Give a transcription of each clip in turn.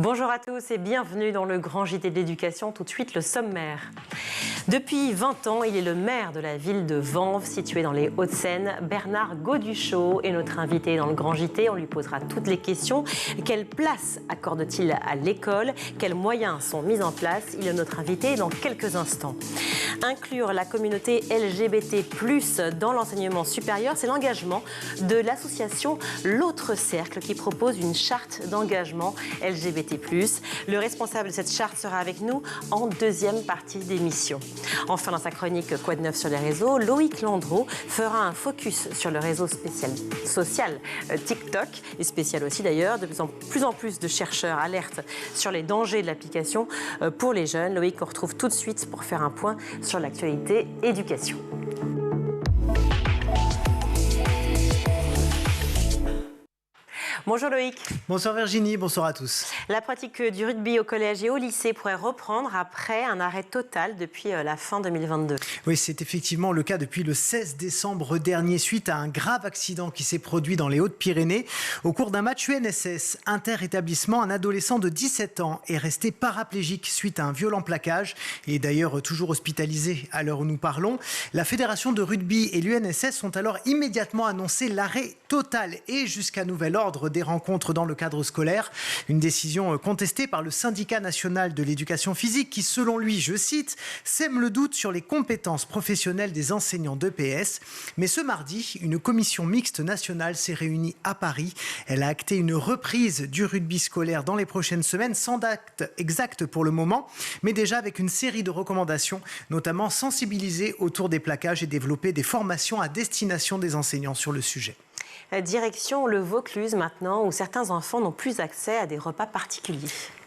Bonjour à tous et bienvenue dans le grand JT de l'éducation. Tout de suite, le sommaire. Depuis 20 ans, il est le maire de la ville de Vanves, située dans les Hauts-de-Seine. Bernard Gauduchot est notre invité dans le grand JT. On lui posera toutes les questions. Quelle place accorde-t-il à l'école? Quels moyens sont mis en place? Il est notre invité dans quelques instants. Inclure la communauté LGBT+ dans l'enseignement supérieur, c'est l'engagement de l'association L'Autre Cercle qui propose une charte d'engagement LGBT+. Le responsable de cette charte sera avec nous en deuxième partie d'émission. Enfin, dans sa chronique Quoi de neuf sur les réseaux, Loïc Landreau fera un focus sur le réseau social TikTok, et spécial aussi d'ailleurs. De plus en plus de chercheurs alertent sur les dangers de l'application pour les jeunes. Loïc, on retrouve tout de suite pour faire un point sur l'actualité éducation. Bonjour Loïc. Bonsoir Virginie, bonsoir à tous. La pratique du rugby au collège et au lycée pourrait reprendre après un arrêt total depuis la fin 2022. Oui, c'est effectivement le cas depuis le 16 décembre dernier, suite à un grave accident qui s'est produit dans les Hautes-Pyrénées. Au cours d'un match UNSS inter-établissement, un adolescent de 17 ans est resté paraplégique suite à un violent plaquage. Il est d'ailleurs toujours hospitalisé à l'heure où nous parlons. La fédération de rugby et l'UNSS ont alors immédiatement annoncé l'arrêt total et jusqu'à nouvel ordre des rencontres dans le cadre scolaire. Une décision contestée par le syndicat national de l'éducation physique qui, selon lui, je cite, sème le doute sur les compétences professionnelles des enseignants d'EPS. Mais ce mardi, une commission mixte nationale s'est réunie à Paris. Elle a acté une reprise du rugby scolaire dans les prochaines semaines, sans date exacte pour le moment, mais déjà avec une série de recommandations, notamment sensibiliser autour des plaquages et développer des formations à destination des enseignants sur le sujet. Direction le Vaucluse maintenant, où certains enfants n'ont plus accès à des repas particuliers.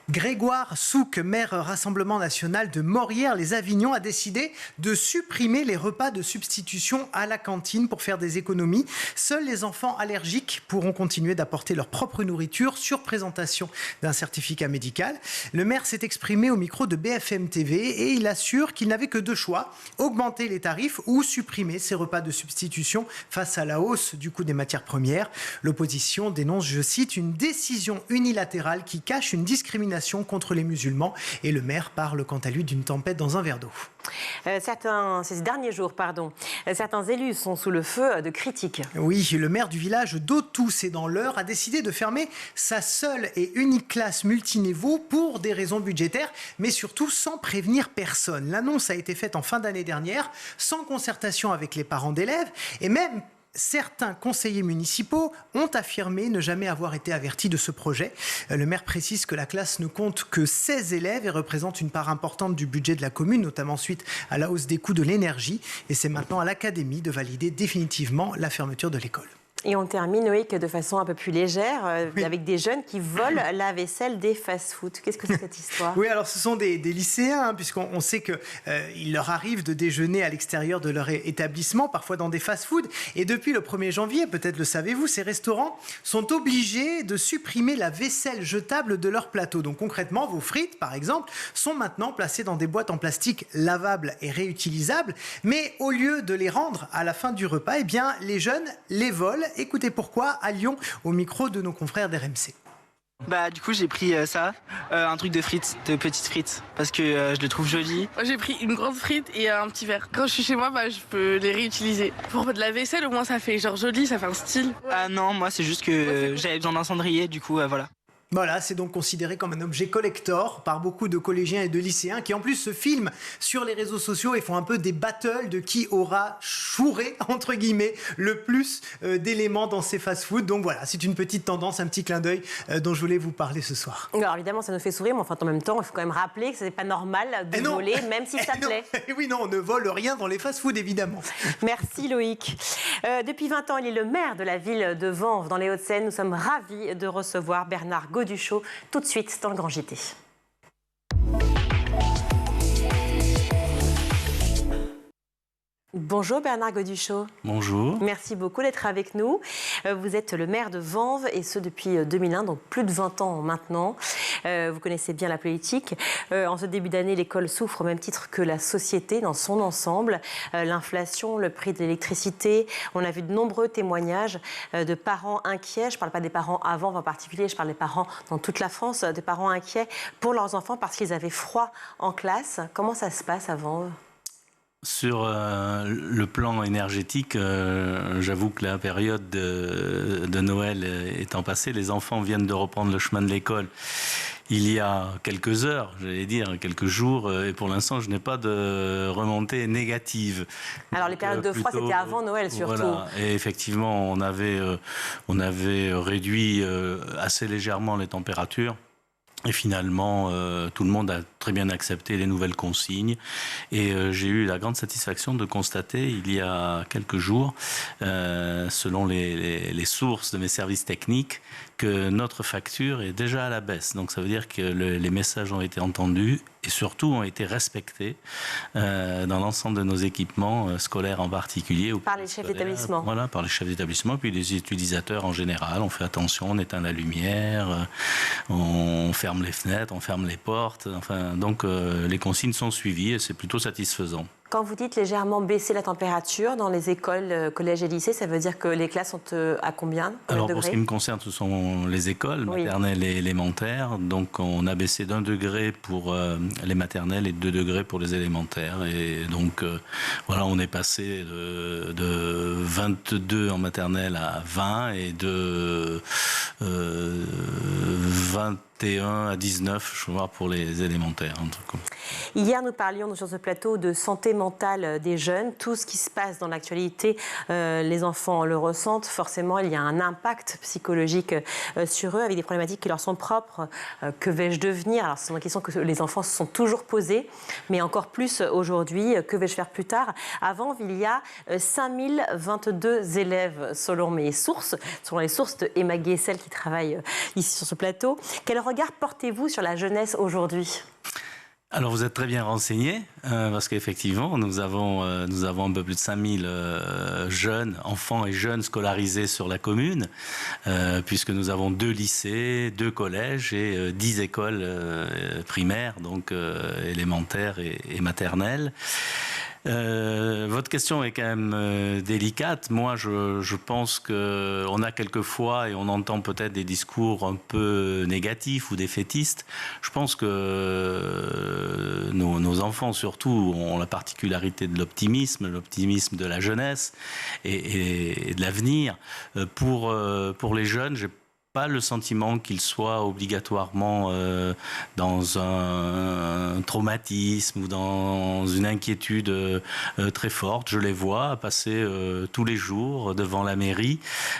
Grégoire Souque, maire Rassemblement National de Morières-les-Avignon, a décidé de supprimer les repas de substitution à la cantine pour faire des économies. Seuls les enfants allergiques pourront continuer d'apporter leur propre nourriture sur présentation d'un certificat médical. Le maire s'est exprimé au micro de BFM TV et il assure qu'il n'avait que deux choix, augmenter les tarifs ou supprimer ces repas de substitution face à la hausse du coût des matières premières. L'opposition dénonce, je cite, une décision unilatérale qui cache une discrimination contre les musulmans, et le maire parle quant à lui d'une tempête dans un verre d'eau. Ces derniers jours, certains élus sont sous le feu de critiques. Oui, le maire du village d'Autou, c'est dans l'Eure, a décidé de fermer sa seule et unique classe multiniveau pour des raisons budgétaires, mais surtout sans prévenir personne. L'annonce a été faite en fin d'année dernière, sans concertation avec les parents d'élèves, et même certains conseillers municipaux ont affirmé ne jamais avoir été avertis de ce projet. Le maire précise que la classe ne compte que 16 élèves et représente une part importante du budget de la commune, notamment suite à la hausse des coûts de l'énergie. Et c'est maintenant à l'académie de valider définitivement la fermeture de l'école. Et on termine, Loïc, de façon un peu plus légère, oui, avec des jeunes qui volent la vaisselle des fast-food. Qu'est-ce que c'est cette histoire? Oui, alors ce sont des lycéens, puisqu'on sait qu'il leur arrive de déjeuner à l'extérieur de leur établissement, parfois dans des fast-foods. Et depuis le 1er janvier, peut-être le savez-vous, ces restaurants sont obligés de supprimer la vaisselle jetable de leur plateau. Donc concrètement, vos frites, par exemple, sont maintenant placées dans des boîtes en plastique lavables et réutilisables. Mais au lieu de les rendre à la fin du repas, eh bien, les jeunes les volent. Écoutez pourquoi à Lyon, au micro de nos confrères d'RMC. Du coup j'ai pris ça, un truc de frites, de petites frites, parce que je le trouve joli. Moi j'ai pris une grande frite et un petit verre. Quand je suis chez moi, je peux les réutiliser. Pour de la vaisselle, au moins ça fait genre joli, ça fait un style. Ah non, moi c'est juste que j'avais besoin d'un cendrier, du coup voilà. Voilà, c'est donc considéré comme un objet collector par beaucoup de collégiens et de lycéens qui en plus se filment sur les réseaux sociaux et font un peu des battles de qui aura chouré, entre guillemets, le plus d'éléments dans ces fast-foods. Donc voilà, c'est une petite tendance, un petit clin d'œil dont je voulais vous parler ce soir. Alors évidemment, ça nous fait sourire, mais enfin, en même temps, il faut quand même rappeler que ce n'est pas normal de voler, même si ça plaît. Oui, non, on ne vole rien dans les fast-foods, évidemment. Merci Loïc. Depuis 20 ans, il est le maire de la ville de Vanves, dans les Hauts-de-Seine. Nous sommes ravis de recevoir Bernard Gauduchot, tout de suite dans le Grand JT. Bonjour Bernard Goduchot. Bonjour. Merci beaucoup d'être avec nous. Vous êtes le maire de Vanves et ce depuis 2001, donc plus de 20 ans maintenant. Vous connaissez bien la politique. En ce début d'année, l'école souffre au même titre que la société dans son ensemble. L'inflation, le prix de l'électricité. On a vu de nombreux témoignages de parents inquiets. Je ne parle pas des parents à Vanves en particulier, je parle des parents dans toute la France, des parents inquiets pour leurs enfants parce qu'ils avaient froid en classe. Comment ça se passe à Vanves ? Sur le plan énergétique, j'avoue que la période de Noël étant passée, les enfants viennent de reprendre le chemin de l'école il y a quelques heures, j'allais dire quelques jours, et pour l'instant je n'ai pas de remontée négative. Alors les périodes de froid, c'était avant Noël surtout. Voilà. Et effectivement, on avait réduit assez légèrement les températures. Et finalement, tout le monde a très bien accepté les nouvelles consignes. Et j'ai eu la grande satisfaction de constater, il y a quelques jours, selon les sources de mes services techniques, que notre facture est déjà à la baisse. Donc ça veut dire que les messages ont été entendus et surtout ont été respectés dans l'ensemble de nos équipements scolaires en particulier. Par les chefs d'établissement. Voilà, par les chefs d'établissement, puis les utilisateurs en général. On fait attention, on éteint la lumière, on ferme les fenêtres, on ferme les portes. Enfin, donc les consignes sont suivies et c'est plutôt satisfaisant. Quand vous dites légèrement baisser la température dans les écoles, collèges et lycées, ça veut dire que les classes sont à combien ? Alors pour ce qui me concerne, ce sont les écoles maternelles et élémentaires. Donc on a baissé d'1 degré pour les maternelles et 2 degrés pour les élémentaires. Et donc voilà, on est passé de 22 en maternelle à 20 et de 21 à 19, je vois, pour les élémentaires. Un truc comme ça. Hier, nous parlions sur ce plateau de santé mentale des jeunes. Tout ce qui se passe dans l'actualité, les enfants le ressentent. Forcément, il y a un impact psychologique sur eux, avec des problématiques qui leur sont propres. Que vais-je devenir ? Alors, c'est une question que les enfants se sont toujours posées, mais encore plus aujourd'hui. Que vais-je faire plus tard ? À Vanves, il y a 5022 élèves, selon mes sources, selon les sources de Emma Guessel qui travaille ici sur ce plateau. Quel regard portez-vous sur la jeunesse aujourd'hui ? Alors vous êtes très bien renseigné, parce qu'effectivement nous avons un peu plus de 5000 jeunes, enfants et jeunes scolarisés sur la commune, puisque nous avons 2 lycées, 2 collèges et 10 écoles primaires, donc élémentaires et maternelles. Votre question est quand même délicate. Moi, je pense qu'on a quelquefois, et on entend peut-être des discours un peu négatifs ou défaitistes. Je pense que nos enfants, surtout, ont la particularité de l'optimisme de la jeunesse et de l'avenir. Pour les jeunes, j'ai pas le sentiment qu'ils soient obligatoirement dans un traumatisme ou dans une inquiétude très forte. Je les vois passer tous les jours devant la mairie.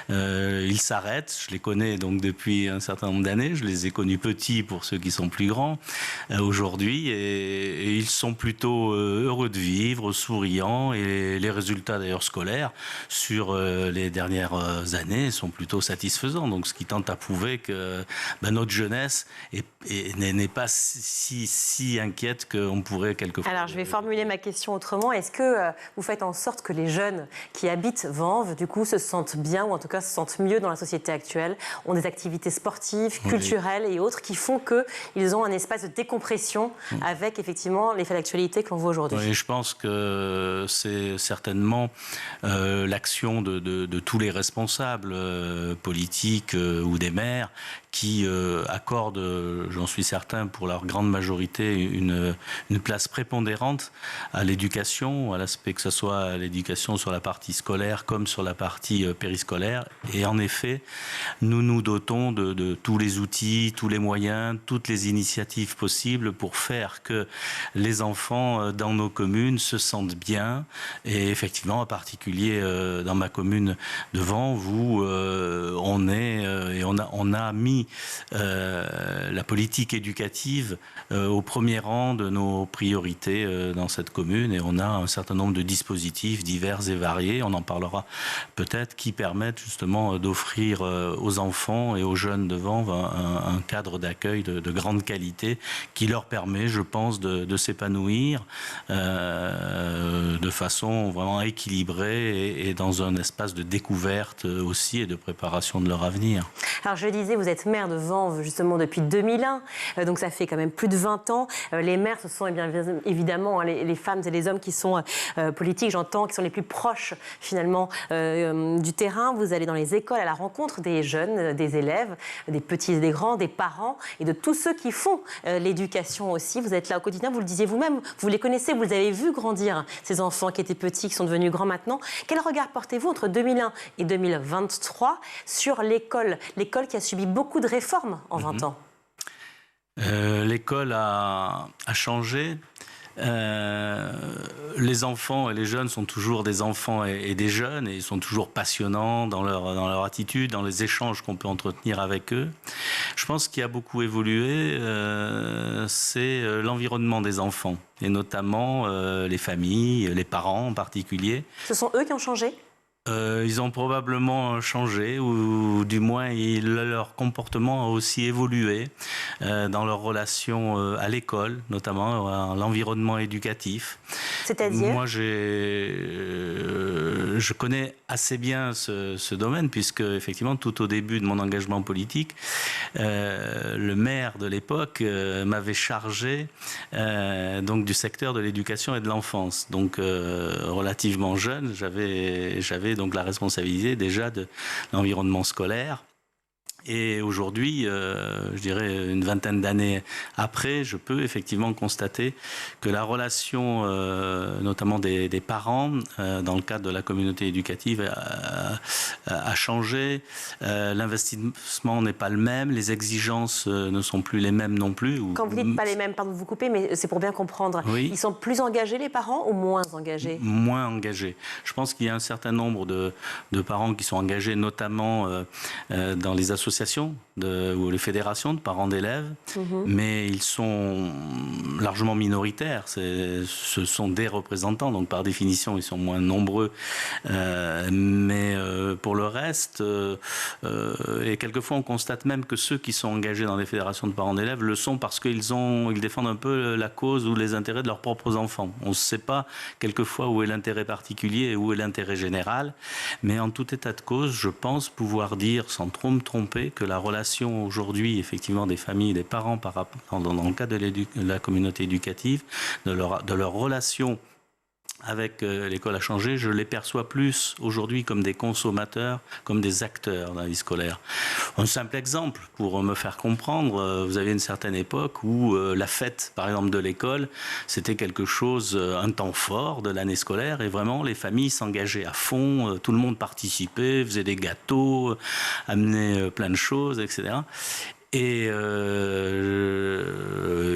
Ils s'arrêtent. Je les connais donc depuis un certain nombre d'années. Je les ai connus petits pour ceux qui sont plus grands aujourd'hui. Et ils sont plutôt heureux de vivre, souriants. Et les résultats d'ailleurs scolaires sur les dernières années sont plutôt satisfaisants. Donc ce qui tente à prouver que notre jeunesse n'est pas si inquiète qu'on pourrait quelquefois... Alors, je vais formuler ma question autrement. Est-ce que vous faites en sorte que les jeunes qui habitent Vanves, du coup, se sentent bien, ou en tout cas se sentent mieux dans la société actuelle, ont des activités sportives, culturelles et autres qui font qu'ils ont un espace de décompression avec, effectivement, les faits d'actualité qu'on voit aujourd'hui? Oui, je pense que c'est certainement l'action de tous les responsables politiques ou des maires qui accordent, j'en suis certain, pour leur grande majorité, une place prépondérante à l'éducation, à l'aspect que ce soit l'éducation sur la partie scolaire comme sur la partie périscolaire. Et en effet, nous nous dotons de tous les outils, tous les moyens, toutes les initiatives possibles pour faire que les enfants dans nos communes se sentent bien. Et effectivement, en particulier dans ma commune de Vanves, où on est et Et on a mis la politique éducative au premier rang de nos priorités dans cette commune, et on a un certain nombre de dispositifs divers et variés, on en parlera peut-être, qui permettent justement d'offrir aux enfants et aux jeunes de Vanves un cadre d'accueil de grande qualité qui leur permet, je pense, de s'épanouir de façon vraiment équilibrée et dans un espace de découverte aussi et de préparation de leur avenir. Alors je le disais, vous êtes maire de Vanves justement depuis 2001, donc ça fait quand même plus de 20 ans. Les maires, ce sont bien évidemment les femmes et les hommes qui sont politiques, j'entends, qui sont les plus proches finalement du terrain. Vous allez dans les écoles à la rencontre des jeunes, des élèves, des petits et des grands, des parents et de tous ceux qui font l'éducation aussi. Vous êtes là au quotidien, vous le disiez vous-même, vous les connaissez, vous les avez vus grandir, ces enfants qui étaient petits, qui sont devenus grands maintenant. Quel regard portez-vous entre 2001 et 2023 sur l'école qui a subi beaucoup de réformes en 20 ans? L'école a changé. Les enfants et les jeunes sont toujours des enfants et des jeunes, et ils sont toujours passionnants dans leur attitude, dans les échanges qu'on peut entretenir avec eux. Je pense qu'il a beaucoup évolué, c'est l'environnement des enfants, et notamment les familles, les parents en particulier. Ce sont eux qui ont changé ? Ils ont probablement changé, ou du moins leur comportement a aussi évolué dans leur relation à l'école, notamment à l'environnement éducatif. C'est-à-dire ? Moi, je connais assez bien ce domaine, puisque effectivement, tout au début de mon engagement politique, le maire de l'époque m'avait chargé donc du secteur de l'éducation et de l'enfance. Donc, relativement jeune, j'avais donc la responsabilité déjà de l'environnement scolaire. Et aujourd'hui, je dirais une vingtaine d'années après, je peux effectivement constater que la relation, notamment des parents, dans le cadre de la communauté éducative, a changé. L'investissement n'est pas le même, les exigences ne sont plus les mêmes non plus. Quand vous dites pas les mêmes, pardon de vous couper, mais c'est pour bien comprendre. Oui. Ils sont plus engagés, les parents, ou moins engagés ? Moins engagés. Je pense qu'il y a un certain nombre de parents qui sont engagés, notamment dans les associations ou les fédérations de parents d'élèves, mais ils sont largement minoritaires. Ce sont des représentants, donc par définition, ils sont moins nombreux. Mais pour le reste, et quelquefois on constate même que ceux qui sont engagés dans les fédérations de parents d'élèves le sont parce qu'ils défendent un peu la cause ou les intérêts de leurs propres enfants. On ne sait pas quelquefois où est l'intérêt particulier et où est l'intérêt général, mais en tout état de cause, je pense pouvoir dire, sans trop me tromper, que la relation aujourd'hui, effectivement, des familles, des parents dans le cadre de la communauté éducative, de leur relation avec l'école a changé. Je les perçois plus aujourd'hui comme des consommateurs, comme des acteurs dans la vie scolaire. Un simple exemple pour me faire comprendre, vous avez une certaine époque où la fête, par exemple, de l'école, c'était quelque chose, un temps fort de l'année scolaire, et vraiment les familles s'engageaient à fond, tout le monde participait, faisait des gâteaux, amenait plein de choses, etc. Et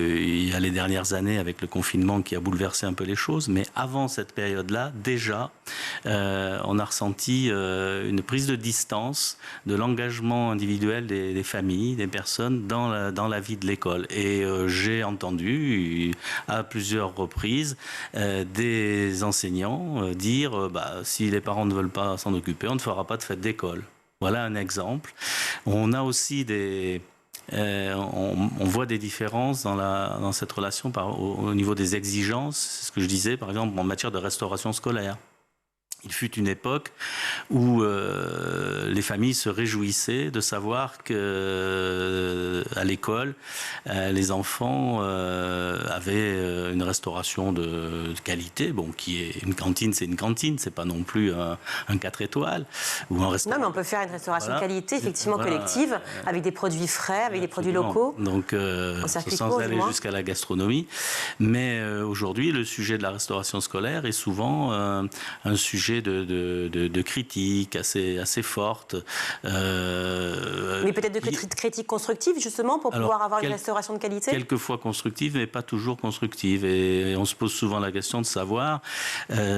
il y a les dernières années avec le confinement qui a bouleversé un peu les choses, mais avant cette période-là, déjà, on a ressenti une prise de distance de l'engagement individuel des familles, des personnes dans la vie de l'école. Et j'ai entendu à plusieurs reprises des enseignants dire si les parents ne veulent pas s'en occuper, on ne fera pas de fête d'école. Voilà un exemple. On a aussi on voit des différences dans cette relation au niveau des exigences. C'est ce que je disais, par exemple, en matière de restauration scolaire. Il fut une époque où les familles se réjouissaient de savoir que à l'école, les enfants avaient une restauration de qualité. Bon, qui est une cantine, c'est une cantine, c'est pas non plus un 4 étoiles ou un restaurant. Non, mais on peut faire une restauration de qualité, effectivement, Voilà. collective, avec des produits frais, avec des produits locaux. Donc, sans aller jusqu'à la gastronomie. Mais aujourd'hui, le sujet de la restauration scolaire est souvent un sujet sujet de critiques assez fortes. Mais peut-être de critiques constructives, justement, pour pouvoir avoir une restauration de qualité? Quelquefois constructives, mais pas toujours constructives. Et on se pose souvent la question de savoir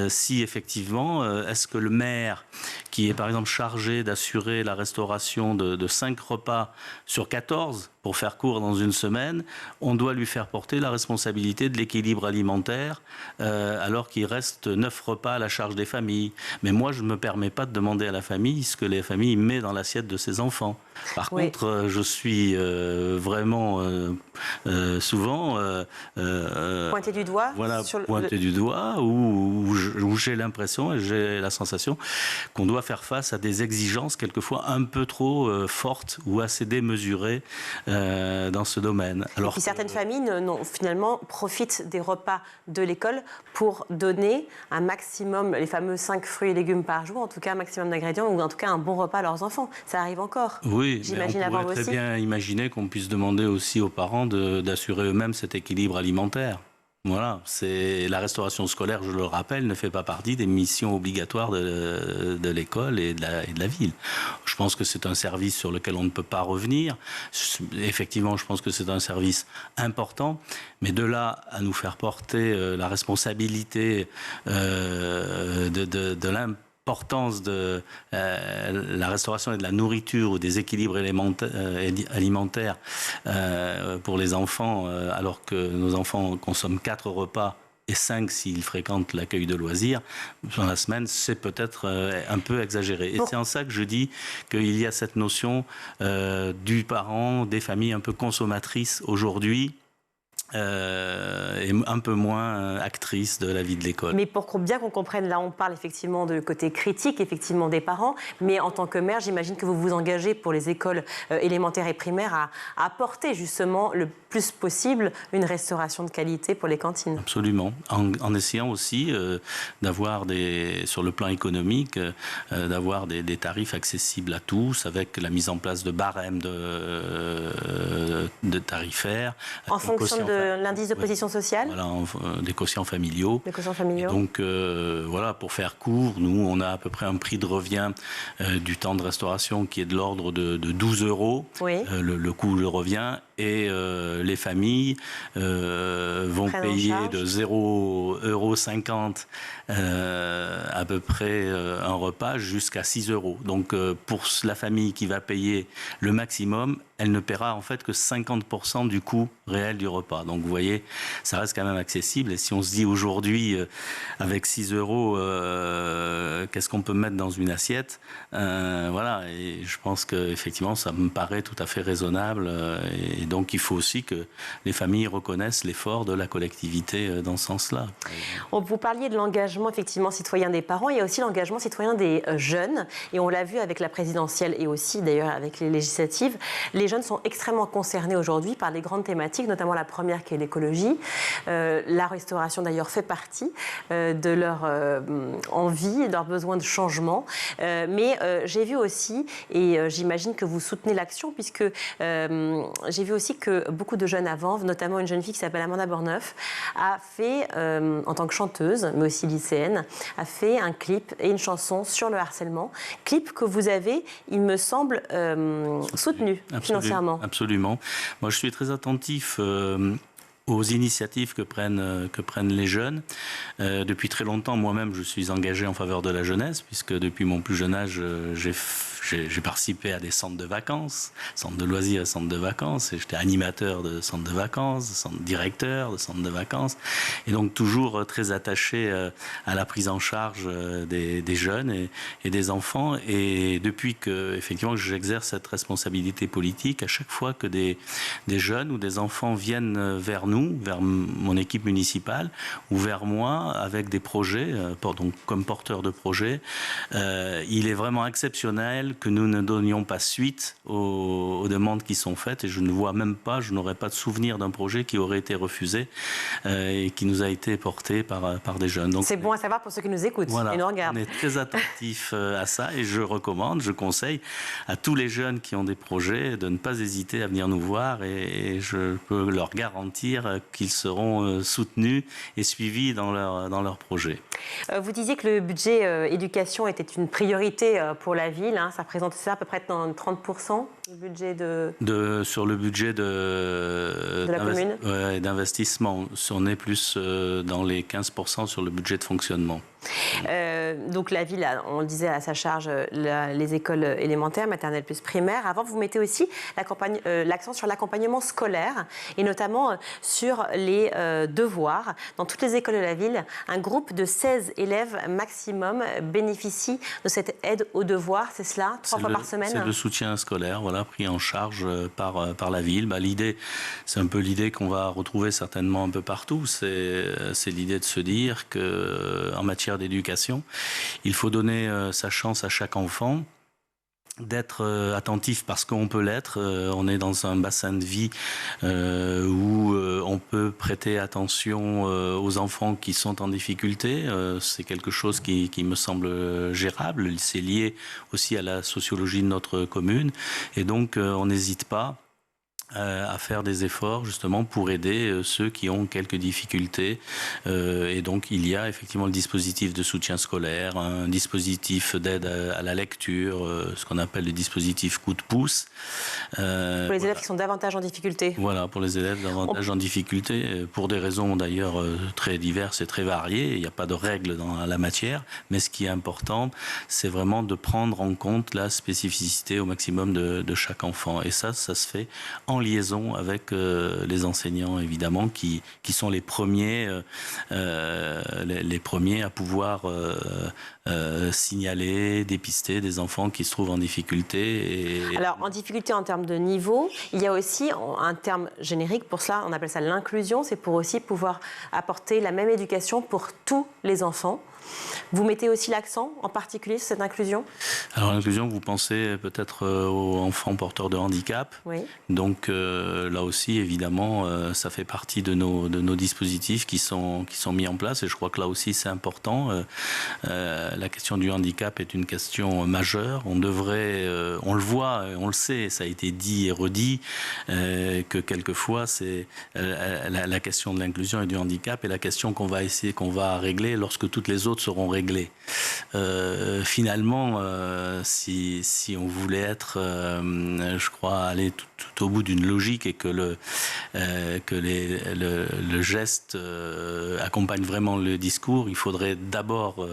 si effectivement, est-ce que le maire, qui est par exemple chargé d'assurer la restauration de 5 repas sur 14, pour faire court dans une semaine, on doit lui faire porter la responsabilité de l'équilibre alimentaire alors qu'il reste 9 repas à la charge des familles. Mais moi, je ne me permets pas de demander à la famille ce que la famille met dans l'assiette de ses enfants. Par contre, je suis vraiment souvent... pointé du doigt. Voilà, pointé du doigt, où j'ai l'impression et j'ai la sensation qu'on doit faire face à des exigences quelquefois un peu trop fortes ou assez démesurées dans ce domaine. Alors, et puis certaines familles finalement profitent des repas de l'école pour donner un maximum, les fameux 5 fruits et légumes par jour, en tout cas un maximum d'ingrédients, ou en tout cas un bon repas à leurs enfants. Ça arrive encore. Oui, j'imagine, on pourrait très bien imaginer qu'on puisse demander aussi aux parents d'assurer eux-mêmes cet équilibre alimentaire. Voilà, la restauration scolaire, je le rappelle, ne fait pas partie des missions obligatoires de l'école et de la ville. Je pense que c'est un service sur lequel on ne peut pas revenir. Effectivement, je pense que c'est un service important, mais de là à nous faire porter la responsabilité de l'importance de la restauration et de la nourriture ou des équilibres alimentaires pour les enfants, alors que nos enfants consomment 4 repas et 5 s'ils fréquentent l'accueil de loisirs dans la semaine, c'est peut-être un peu exagéré. Et c'est en ça que je dis qu'il y a cette notion du parent, des familles un peu consommatrices aujourd'hui, et un peu moins actrice de la vie de l'école. Mais pour bien qu'on comprenne, là on parle effectivement de côté critique, effectivement des parents, mais en tant que maire, j'imagine que vous vous engagez pour les écoles élémentaires et primaires à apporter justement le plus possible une restauration de qualité pour les cantines. Absolument, en essayant aussi d'avoir sur le plan économique, d'avoir des tarifs accessibles à tous, avec la mise en place de barèmes de tarifaires. En fonction de l'indice de position sociale. Voilà, des quotients familiaux. Des quotients familiaux. Et donc, voilà, pour faire court, nous, on a à peu près un prix de revient du temps de restauration qui est de l'ordre de 12 €, le coût de revient, et les familles vont payer de 0,50 € à peu près un repas jusqu'à 6 €. Donc, pour la famille qui va payer le maximum, elle ne paiera en fait que 50% du coût réel du repas. Donc vous voyez, ça reste quand même accessible. Et si on se dit aujourd'hui, avec 6 €, qu'est-ce qu'on peut mettre dans une assiette, voilà. Et je pense qu'effectivement, ça me paraît tout à fait raisonnable. Et donc il faut aussi que les familles reconnaissent l'effort de la collectivité dans ce sens-là. Vous parliez de l'engagement effectivement citoyen des parents. Il y a aussi l'engagement citoyen des jeunes. Et on l'a vu avec la présidentielle et aussi d'ailleurs avec les législatives. Les jeunes sont extrêmement concernés aujourd'hui par les grandes thématiques, notamment la première qui est l'écologie. La restauration d'ailleurs fait partie de leur envie, de leur besoin de changement. Mais j'ai vu aussi, et j'imagine que vous soutenez l'action, puisque j'ai vu aussi que beaucoup de jeunes à Vanves, notamment une jeune fille qui s'appelle Amanda Borneuf, a fait, en tant que chanteuse, mais aussi lycéenne, a fait un clip et une chanson sur le harcèlement. Clip que vous avez, il me semble, soutenu financièrement. Absolument. Moi, je suis très attentif aux initiatives que prennent les jeunes. Depuis très longtemps, moi-même, je suis engagé en faveur de la jeunesse, puisque depuis mon plus jeune âge, j'ai participé à des centres de vacances, centres de loisirs et centres de vacances, et j'étais animateur de centres de vacances, directeur de centres de vacances, et donc toujours très attaché à la prise en charge des jeunes et des enfants. Et depuis que j'exerce cette responsabilité politique, à chaque fois que des jeunes ou des enfants viennent vers nous, vers mon équipe municipale ou vers moi avec des projets, donc comme porteur de projets, il est vraiment exceptionnel exceptionnel que nous ne donnions pas suite aux demandes qui sont faites. Et je ne vois même pas, je n'aurais pas de souvenir d'un projet qui aurait été refusé et qui nous a été porté par des jeunes. C'est bon à savoir pour ceux qui nous écoutent voilà, et nous regardent. On est très attentifs à ça et je recommande, je conseille à tous les jeunes qui ont des projets de ne pas hésiter à venir nous voir et je peux leur garantir qu'ils seront soutenus et suivis dans leur projet. Vous disiez que le budget éducation était une priorité pour la ville. Hein. Ça représente à peu près 30% du budget sur le budget de la commune. D'investissement. On est plus dans les 15% sur le budget de fonctionnement. Donc la ville, on le disait, à sa charge les écoles élémentaires, maternelles plus primaires. Avant, vous mettez aussi l'accent sur l'accompagnement scolaire et notamment sur les devoirs. Dans toutes les écoles de la ville, un groupe de 16 élèves maximum bénéficie de cette aide aux devoirs. C'est cela, 3 fois par semaine? C'est le soutien scolaire, voilà, pris en charge par la ville. L'idée, c'est un peu l'idée qu'on va retrouver certainement un peu partout. C'est l'idée de se dire qu'en matière d'éducation, il faut donner sa chance à chaque enfant, d'être attentif parce qu'on peut l'être. On est dans un bassin de vie où on peut prêter attention aux enfants qui sont en difficulté. C'est quelque chose qui me semble gérable. C'est lié aussi à la sociologie de notre commune. Et donc, on n'hésite pas à faire des efforts justement pour aider ceux qui ont quelques difficultés. Et donc il y a effectivement le dispositif de soutien scolaire, un dispositif d'aide à la lecture, ce qu'on appelle le dispositif coup de pouce. Pour les élèves qui sont davantage en difficulté. Voilà, pour les élèves davantage en difficulté, pour des raisons d'ailleurs très diverses et très variées. Il n'y a pas de règles dans la matière, mais ce qui est important, c'est vraiment de prendre en compte la spécificité au maximum de chaque enfant. Et ça se fait en liaison avec les enseignants, évidemment, qui sont les premiers à pouvoir signaler, dépister des enfants qui se trouvent en difficulté. Alors, en difficulté en termes de niveau, il y a aussi un terme générique pour cela, on appelle ça l'inclusion, c'est pour aussi pouvoir apporter la même éducation pour tous les enfants. Vous mettez aussi l'accent en particulier sur cette inclusion? Alors l'inclusion, vous pensez peut-être aux enfants porteurs de handicap. Oui. Donc là aussi, évidemment, ça fait partie de nos dispositifs qui sont mis en place. Et je crois que là aussi, c'est important. La question du handicap est une question majeure. On devrait, on le voit, on le sait, ça a été dit et redit, que quelquefois, c'est la question de l'inclusion et du handicap est la question qu'on va régler lorsque toutes les autres seront réglées. Finalement, si on voulait être, je crois, aller tout au bout d'une logique et que le geste accompagne vraiment le discours, il faudrait d'abord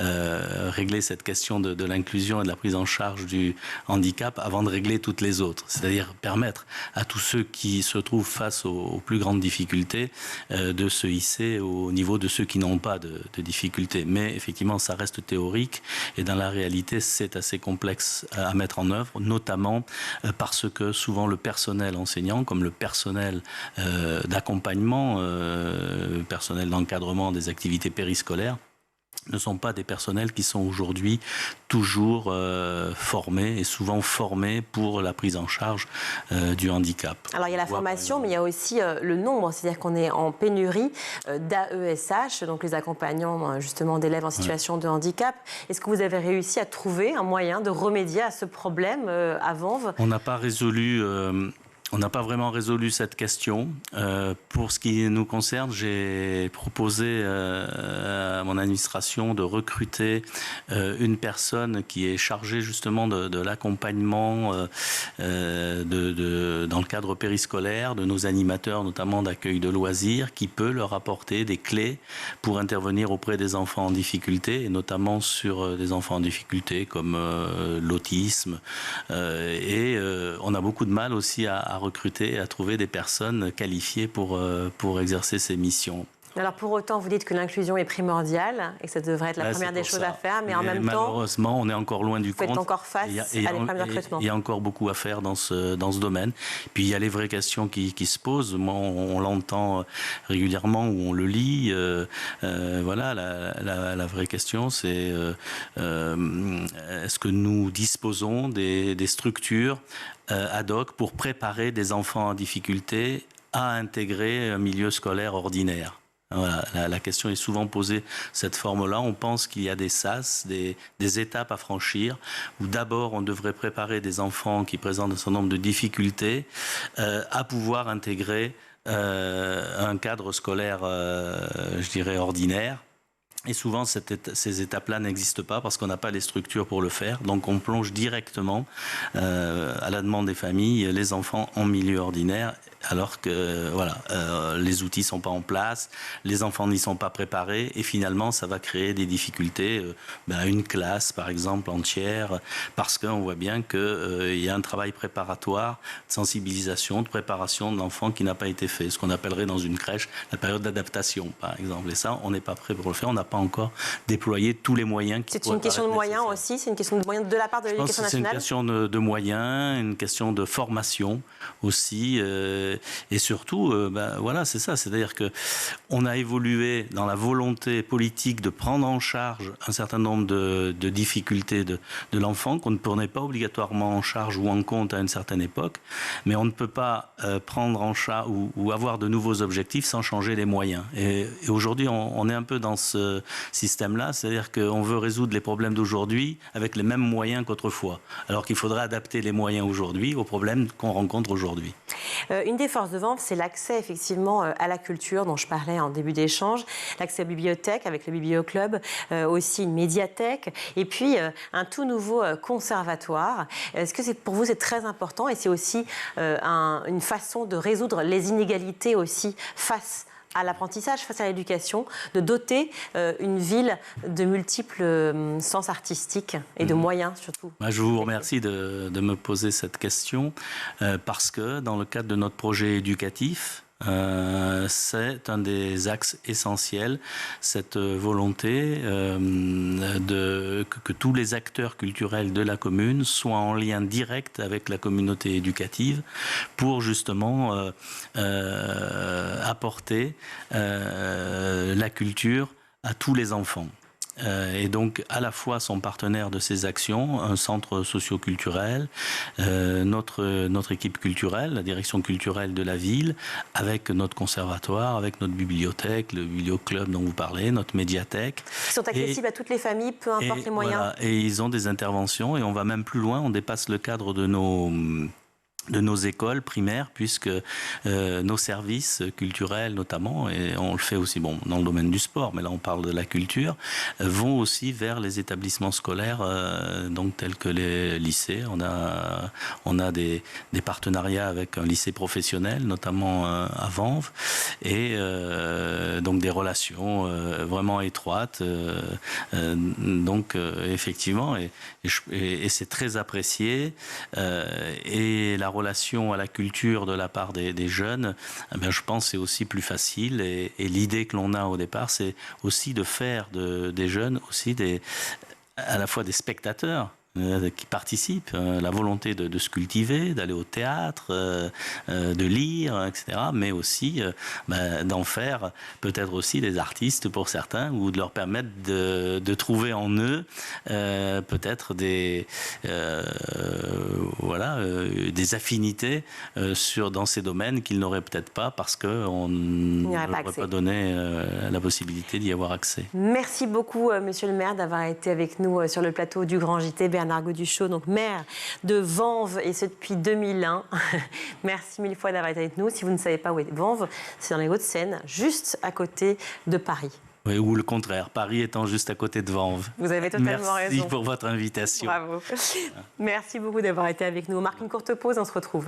régler cette question de l'inclusion et de la prise en charge du handicap avant de régler toutes les autres. C'est-à-dire permettre à tous ceux qui se trouvent face aux plus grandes difficultés de se hisser au niveau de ceux qui n'ont pas de difficultés. Mais effectivement, ça reste théorique et dans la réalité, c'est assez complexe à mettre en œuvre, notamment parce que souvent le personnel enseignant, comme le personnel d'accompagnement, personnel d'encadrement des activités périscolaires, ne sont pas des personnels qui sont aujourd'hui toujours formés et souvent formés pour la prise en charge du handicap. Alors il y a la formation, mais il y a aussi le nombre, c'est-à-dire qu'on est en pénurie d'AESH, donc les accompagnants justement d'élèves en situation de handicap. Est-ce que vous avez réussi à trouver un moyen de remédier à ce problème à Vanves? On n'a pas résolu... On n'a pas vraiment résolu cette question. Pour ce qui nous concerne, j'ai proposé à mon administration de recruter une personne qui est chargée justement de l'accompagnement dans le cadre périscolaire de nos animateurs, notamment d'accueil de loisirs, qui peut leur apporter des clés pour intervenir auprès des enfants en difficulté, et notamment sur des enfants en difficulté comme l'autisme. On a beaucoup de mal aussi à recruter et à trouver des personnes qualifiées pour exercer ces missions. Alors pour autant, vous dites que l'inclusion est primordiale et que ça devrait être la première des choses à faire, mais en même temps, malheureusement, on est encore loin du compte. Vous êtes encore face à des problèmes de recrutement. Il y a encore beaucoup à faire dans ce domaine. Puis il y a les vraies questions qui se posent. Moi, on l'entend régulièrement ou on le lit. Voilà, la vraie question, c'est est-ce que nous disposons des structures ad hoc pour préparer des enfants en difficulté à intégrer un milieu scolaire ordinaire? Voilà, la question est souvent posée cette forme-là. On pense qu'il y a des sas, des étapes à franchir, où d'abord on devrait préparer des enfants qui présentent un certain nombre de difficultés à pouvoir intégrer un cadre scolaire, je dirais, ordinaire. Et souvent, ces étapes-là n'existent pas parce qu'on n'a pas les structures pour le faire. Donc, on plonge directement, à la demande des familles, les enfants en milieu ordinaire, alors que voilà, les outils ne sont pas en place, les enfants n'y sont pas préparés, et finalement, ça va créer des difficultés. Une classe, par exemple, entière, parce qu'on voit bien qu'il y a un travail préparatoire, de sensibilisation, de préparation de l'enfant qui n'a pas été fait. Ce qu'on appellerait dans une crèche la période d'adaptation, par exemple. Et ça, on n'est pas prêt pour le faire. On n'a pas encore déployé tous les moyens qui pourraient paraître nécessaires. C'est une question de moyens aussi. C'est une question de moyens de la part de l'Éducation nationale. C'est une question de moyens, une question de formation aussi, et surtout, voilà, c'est ça. C'est-à-dire que on a évolué dans la volonté politique de prendre en charge un certain nombre de difficultés de l'enfant qu'on ne prenait pas obligatoirement en charge ou en compte à une certaine époque, mais on ne peut pas prendre en charge ou avoir de nouveaux objectifs sans changer les moyens. Et aujourd'hui, on est un peu dans ce système-là, c'est-à-dire qu'on veut résoudre les problèmes d'aujourd'hui avec les mêmes moyens qu'autrefois, alors qu'il faudrait adapter les moyens aujourd'hui aux problèmes qu'on rencontre aujourd'hui. Une des forces de Vanves, c'est l'accès effectivement à la culture dont je parlais en début d'échange, l'accès aux bibliothèques avec le Biblioclub, aussi une médiathèque et puis un tout nouveau conservatoire. Est-ce que pour vous c'est très important et c'est aussi une façon de résoudre les inégalités aussi face à l'apprentissage, face à l'éducation, de doter une ville de multiples sens artistiques et de moyens surtout? Je vous remercie de me poser cette question parce que dans le cadre de notre projet éducatif, c'est un des axes essentiels, cette volonté que tous les acteurs culturels de la commune soient en lien direct avec la communauté éducative pour justement apporter la culture à tous les enfants. Et donc à la fois son partenaire de ces actions, un centre socio-culturel, notre équipe culturelle, la direction culturelle de la ville, avec notre conservatoire, avec notre bibliothèque, le Biblioclub dont vous parlez, notre médiathèque. Ils sont accessibles à toutes les familles, peu importe les moyens. Voilà, et ils ont des interventions et on va même plus loin, on dépasse le cadre de nos écoles primaires, puisque nos services culturels notamment, et on le fait aussi dans le domaine du sport, mais là on parle de la culture, vont aussi vers les établissements scolaires, donc tels que les lycées. On a des partenariats avec un lycée professionnel, notamment à Vanves, et donc des relations vraiment étroites. Donc effectivement, et c'est très apprécié, et la relation à la culture de la part des jeunes, je pense c'est aussi plus facile, et l'idée que l'on a au départ, c'est aussi de faire des jeunes aussi à la fois des spectateurs qui participent, la volonté de se cultiver, d'aller au théâtre, de lire, etc., mais aussi d'en faire peut-être aussi des artistes pour certains, ou de leur permettre de trouver en eux peut-être des affinités dans ces domaines qu'ils n'auraient peut-être pas parce qu'on ne leur aurait pas donné la possibilité d'y avoir accès. Merci beaucoup, monsieur le maire, d'avoir été avec nous sur le plateau du Grand JT. Bernard Gauduchot, donc maire de Vanves, et ce depuis 2001. Merci mille fois d'avoir été avec nous. Si vous ne savez pas où est Vanves, c'est dans les Hauts-de-Seine, juste à côté de Paris. Oui, ou le contraire, Paris étant juste à côté de Vanves. Vous avez totalement raison. Merci pour votre invitation. Bravo. Merci beaucoup d'avoir été avec nous. On marque une courte pause, on se retrouve.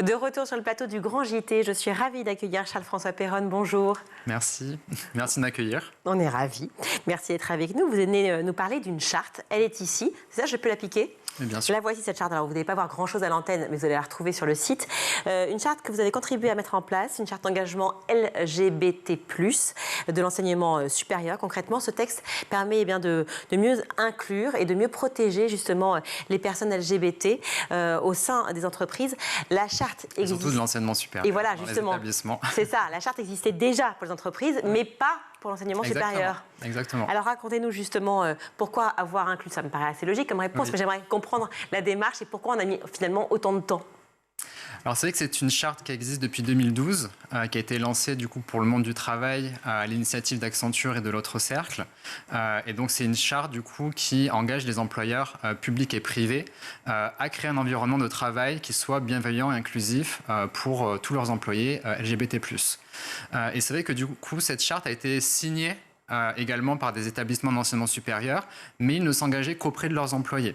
De retour sur le plateau du Grand JT, je suis ravie d'accueillir Charles-François Péronne. Bonjour. Merci de m'accueillir. On est ravis. Merci d'être avec nous. Vous venez nous parler d'une charte. Elle est ici. C'est ça, je peux la piquer ? Bien sûr. La voici, cette charte. Alors, vous n'allez pas voir grand-chose à l'antenne, mais vous allez la retrouver sur le site. Une charte que vous avez contribué à mettre en place, une charte d'engagement LGBT+, de l'enseignement supérieur. Concrètement, ce texte permet de mieux inclure et de mieux protéger justement les personnes LGBT au sein des entreprises. La charte existe. Et surtout de l'enseignement supérieur. Et voilà, justement. C'est ça. La charte existait déjà pour les entreprises, mais pas pour l'enseignement supérieur. Exactement. Alors racontez-nous justement pourquoi avoir inclus ça. Me paraît assez logique comme réponse, mais j'aimerais comprendre la démarche et pourquoi on a mis finalement autant de temps. Alors c'est vrai que c'est une charte qui existe depuis 2012, qui a été lancée du coup pour le monde du travail à l'initiative d'Accenture et de l'autre cercle. Et donc c'est une charte du coup qui engage les employeurs publics et privés à créer un environnement de travail qui soit bienveillant et inclusif pour tous leurs employés LGBT+. Et c'est vrai que du coup cette charte a été signée également par des établissements d'enseignement supérieur, mais ils ne s'engageaient qu'auprès de leurs employés.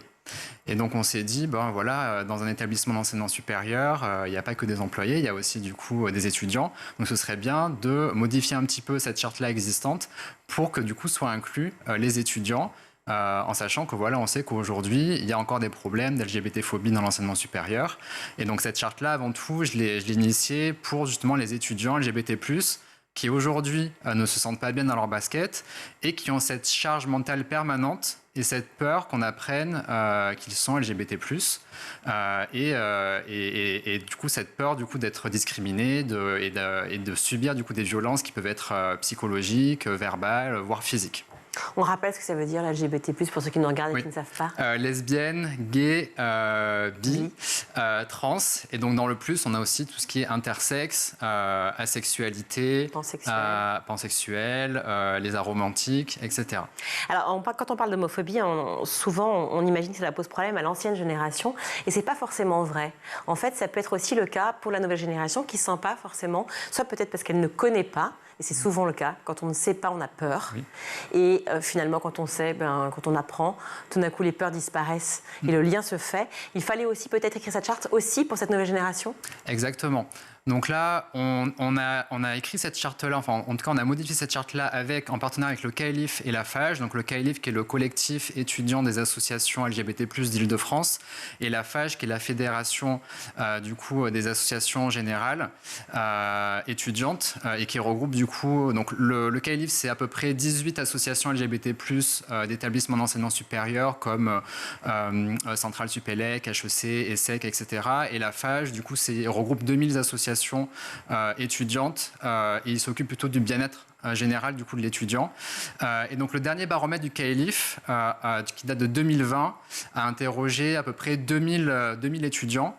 Et donc on s'est dit, dans un établissement d'enseignement supérieur, il n'y a pas que des employés, il y a aussi du coup des étudiants. Donc ce serait bien de modifier un petit peu cette charte-là existante pour que du coup soient inclus les étudiants, en sachant que on sait qu'aujourd'hui, il y a encore des problèmes d'LGBT-phobie dans l'enseignement supérieur. Et donc cette charte-là, avant tout, je l'ai initiée pour justement les étudiants LGBT+, qui aujourd'hui ne se sentent pas bien dans leur basket et qui ont cette charge mentale permanente et cette peur qu'on apprenne qu'ils sont LGBT+, et du coup cette peur du coup d'être discriminés et de subir du coup des violences qui peuvent être psychologiques, verbales, voire physiques. On rappelle ce que ça veut dire, l'LGBT+, pour ceux qui nous regardent et qui ne savent pas. Lesbienne, gay, bi, trans. Et donc dans le plus, on a aussi tout ce qui est intersexe, asexualité, pansexuel, les aromantiques, etc. Alors quand on parle d'homophobie, souvent on imagine que ça pose problème à l'ancienne génération. Et ce n'est pas forcément vrai. En fait, ça peut être aussi le cas pour la nouvelle génération qui ne sent pas forcément, soit peut-être parce qu'elle ne connaît pas, et c'est souvent le cas. Quand on ne sait pas, on a peur. Oui. Et finalement, quand on sait, quand on apprend, tout d'un coup, les peurs disparaissent et le lien se fait. Il fallait aussi peut-être écrire cette charte aussi pour cette nouvelle génération ? Exactement. Donc là, on a écrit cette charte-là, enfin en tout cas on a modifié cette charte-là en partenariat avec le CAELIF et la FAGE. Donc le CAELIF qui est le collectif étudiant des associations LGBT+ d'Île-de-France et la FAGE qui est la fédération du coup des associations générales étudiantes et qui regroupe du coup, donc le CAELIF c'est à peu près 18 associations LGBT+ d'établissements d'enseignement supérieur comme Centrale Supélec, HEC, ESSEC, etc. Et la FAGE du coup regroupe 2000 associations étudiantes et il s'occupe plutôt du bien-être général du coup de l'étudiant. Et donc le dernier baromètre du CAELIF qui date de 2020 a interrogé à peu près 2000 étudiants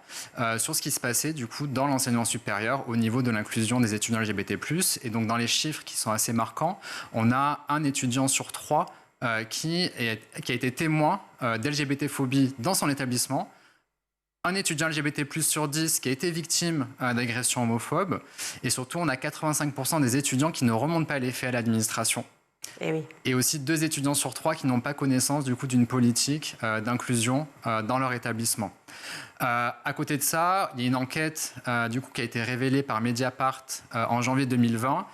sur ce qui se passait du coup dans l'enseignement supérieur au niveau de l'inclusion des étudiants LGBT+. Et donc dans les chiffres qui sont assez marquants, on a un étudiant sur 3 qui a été témoin d'LGBT-phobie dans son établissement. Un étudiant LGBT+ sur 10 qui a été victime d'agressions homophobes. Et surtout, on a 85% des étudiants qui ne remontent pas les faits à l'administration. Et aussi 2 étudiants sur 3 qui n'ont pas connaissance du coup, d'une politique d'inclusion dans leur établissement. À côté de ça, il y a une enquête du coup, qui a été révélée par Mediapart en janvier 2020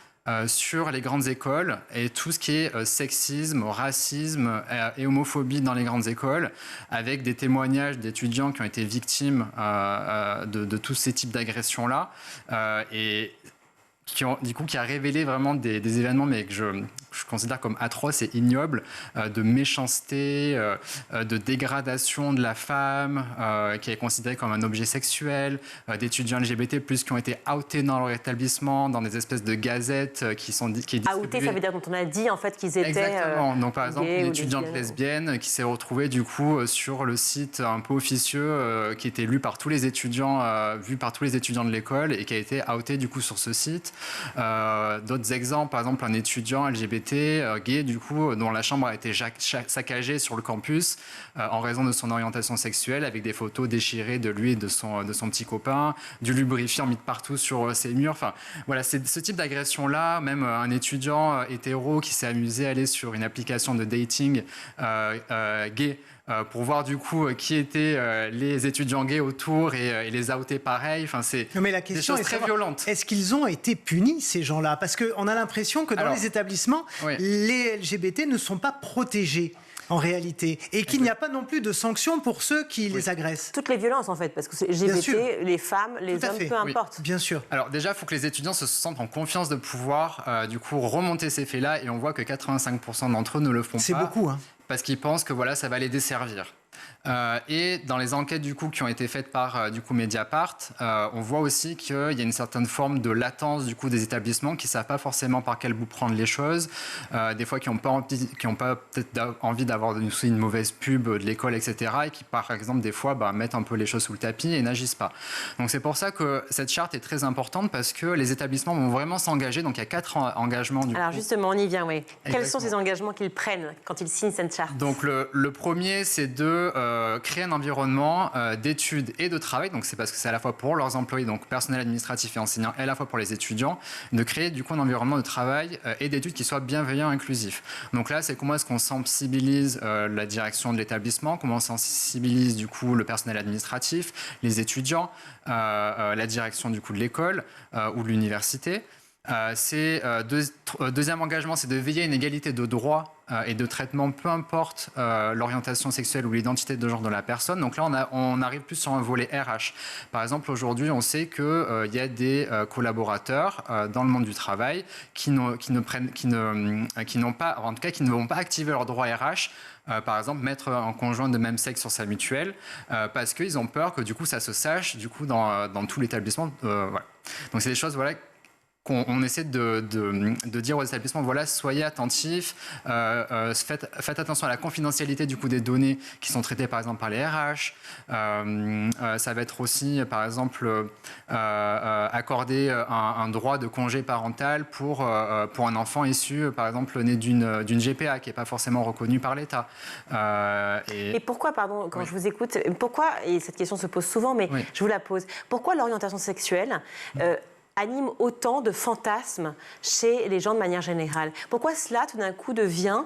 sur les grandes écoles et tout ce qui est sexisme, racisme et homophobie dans les grandes écoles, avec des témoignages d'étudiants qui ont été victimes de tous ces types d'agressions-là. Et qui a révélé vraiment des événements mais que je considère comme atroces et ignobles, de méchanceté, de dégradation de la femme, qui est considérée comme un objet sexuel, d'étudiants LGBT+, qui ont été outés dans leur établissement, dans des espèces de gazettes qui est distribuée. Outés, ça veut dire dont on a dit en fait qu'ils étaient Exactement. Donc par exemple, une étudiante lesbienne qui s'est retrouvée du coup sur le site un peu officieux qui était lu par tous les étudiants, vu par tous les étudiants de l'école et qui a été outée du coup sur ce site. D'autres exemples, par exemple un étudiant LGBT gay du coup dont la chambre a été saccagée sur le campus en raison de son orientation sexuelle, avec des photos déchirées de lui et de son petit copain, du lubrifiant mis de partout sur ses murs. Enfin voilà, c'est ce type d'agression là. Même un étudiant hétéro qui s'est amusé à aller sur une application de dating gay pour voir du coup qui étaient les étudiants gays autour et les outer pareil. Enfin, c'est des choses très violentes. Est-ce qu'ils ont été punis, ces gens-là? Parce qu'on a l'impression que dans les établissements, les LGBT ne sont pas protégés en réalité, et qu'il n'y a pas non plus de sanctions pour ceux qui les agressent. Toutes les violences, en fait, parce que c'est LGBT, les femmes, les hommes, peu importe. Bien sûr. Alors déjà, il faut que les étudiants se sentent en confiance de pouvoir, du coup, remonter ces faits-là, et on voit que 85% d'entre eux ne le font pas. C'est beaucoup, hein. Parce qu'ils pensent que voilà, ça va les desservir. Et dans les enquêtes du coup qui ont été faites par du coup Mediapart, on voit aussi qu'il y a une certaine forme de latence du coup des établissements qui savent pas forcément par quel bout prendre les choses, des fois qui n'ont pas peut-être envie d'avoir une mauvaise pub de l'école, etc. et qui par exemple des fois mettent un peu les choses sous le tapis et n'agissent pas. Donc c'est pour ça que cette charte est très importante parce que les établissements vont vraiment s'engager. Donc il y a 4 engagements du Alors coup. justement, on y vient, oui. Exactement. Quels sont ces engagements qu'ils prennent quand ils signent cette charte? Donc le premier, c'est de créer un environnement d'études et de travail. Donc c'est parce que c'est à la fois pour leurs employés, donc personnel administratif et enseignants, et à la fois pour les étudiants, de créer du coup un environnement de travail et d'études qui soit bienveillant et inclusif. Donc là, c'est comment est-ce qu'on sensibilise la direction de l'établissement, comment on sensibilise du coup le personnel administratif, les étudiants, la direction du coup de l'école ou de l'université. Deuxième engagement, c'est de veiller à une égalité de droits et de traitement, peu importe l'orientation sexuelle ou l'identité de genre de la personne. Donc là, on arrive plus sur un volet RH. Par exemple, aujourd'hui, on sait qu'il y a des collaborateurs dans le monde du travail qui ne vont pas activer leurs droits RH. Par exemple, mettre un conjoint de même sexe sur sa mutuelle, parce qu'ils ont peur que du coup ça se sache du coup dans tout l'établissement. Voilà. Donc c'est des choses qu'on essaie de dire aux établissements, voilà, soyez attentifs, faites attention à la confidentialité du coup des données qui sont traitées par exemple par les RH. Ça va être aussi, par exemple, accorder un droit de congé parental pour un enfant issu, par exemple, né d'une GPA qui n'est pas forcément reconnue par l'État. Et pourquoi, pardon, quand je vous écoute, pourquoi, et cette question se pose souvent, mais je vous la pose, pourquoi l'orientation sexuelle anime autant de fantasmes chez les gens de manière générale? Pourquoi cela, tout d'un coup, devient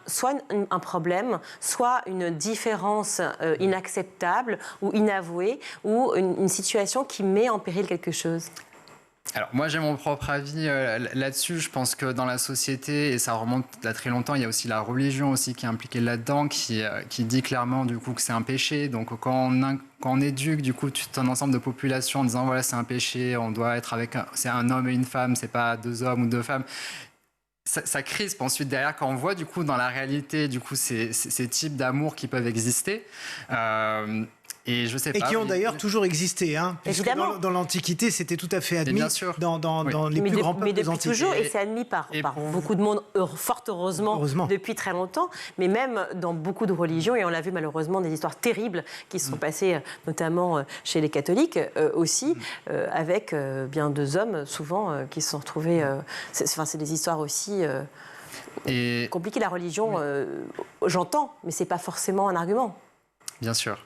soit un problème, soit une différence inacceptable ou inavouée, ou une situation qui met en péril quelque chose? Alors moi j'ai mon propre avis là-dessus. Je pense que dans la société, et ça remonte à très longtemps, il y a aussi la religion aussi qui est impliquée là-dedans, qui dit clairement du coup que c'est un péché. Donc quand on éduque du coup tout un ensemble de populations en disant voilà c'est un péché, on doit être c'est un homme et une femme, c'est pas 2 hommes ou 2 femmes. Ça crispe ensuite derrière quand on voit du coup dans la réalité du coup ces types d'amour qui peuvent exister. Et je sais pas. Et qui ont d'ailleurs toujours existé, hein, puisque dans l'Antiquité, c'était tout à fait admis dans les plus grands peuples depuis antiques. toujours, et c'est admis par beaucoup de monde, fort heureusement, depuis très longtemps, mais même dans beaucoup de religions, et on l'a vu malheureusement, des histoires terribles qui se sont passées, notamment chez les catholiques aussi, avec bien 2 hommes, souvent, qui se sont retrouvés... c'est des histoires aussi... compliquées, la religion, j'entends, mais c'est pas forcément un argument. Bien sûr.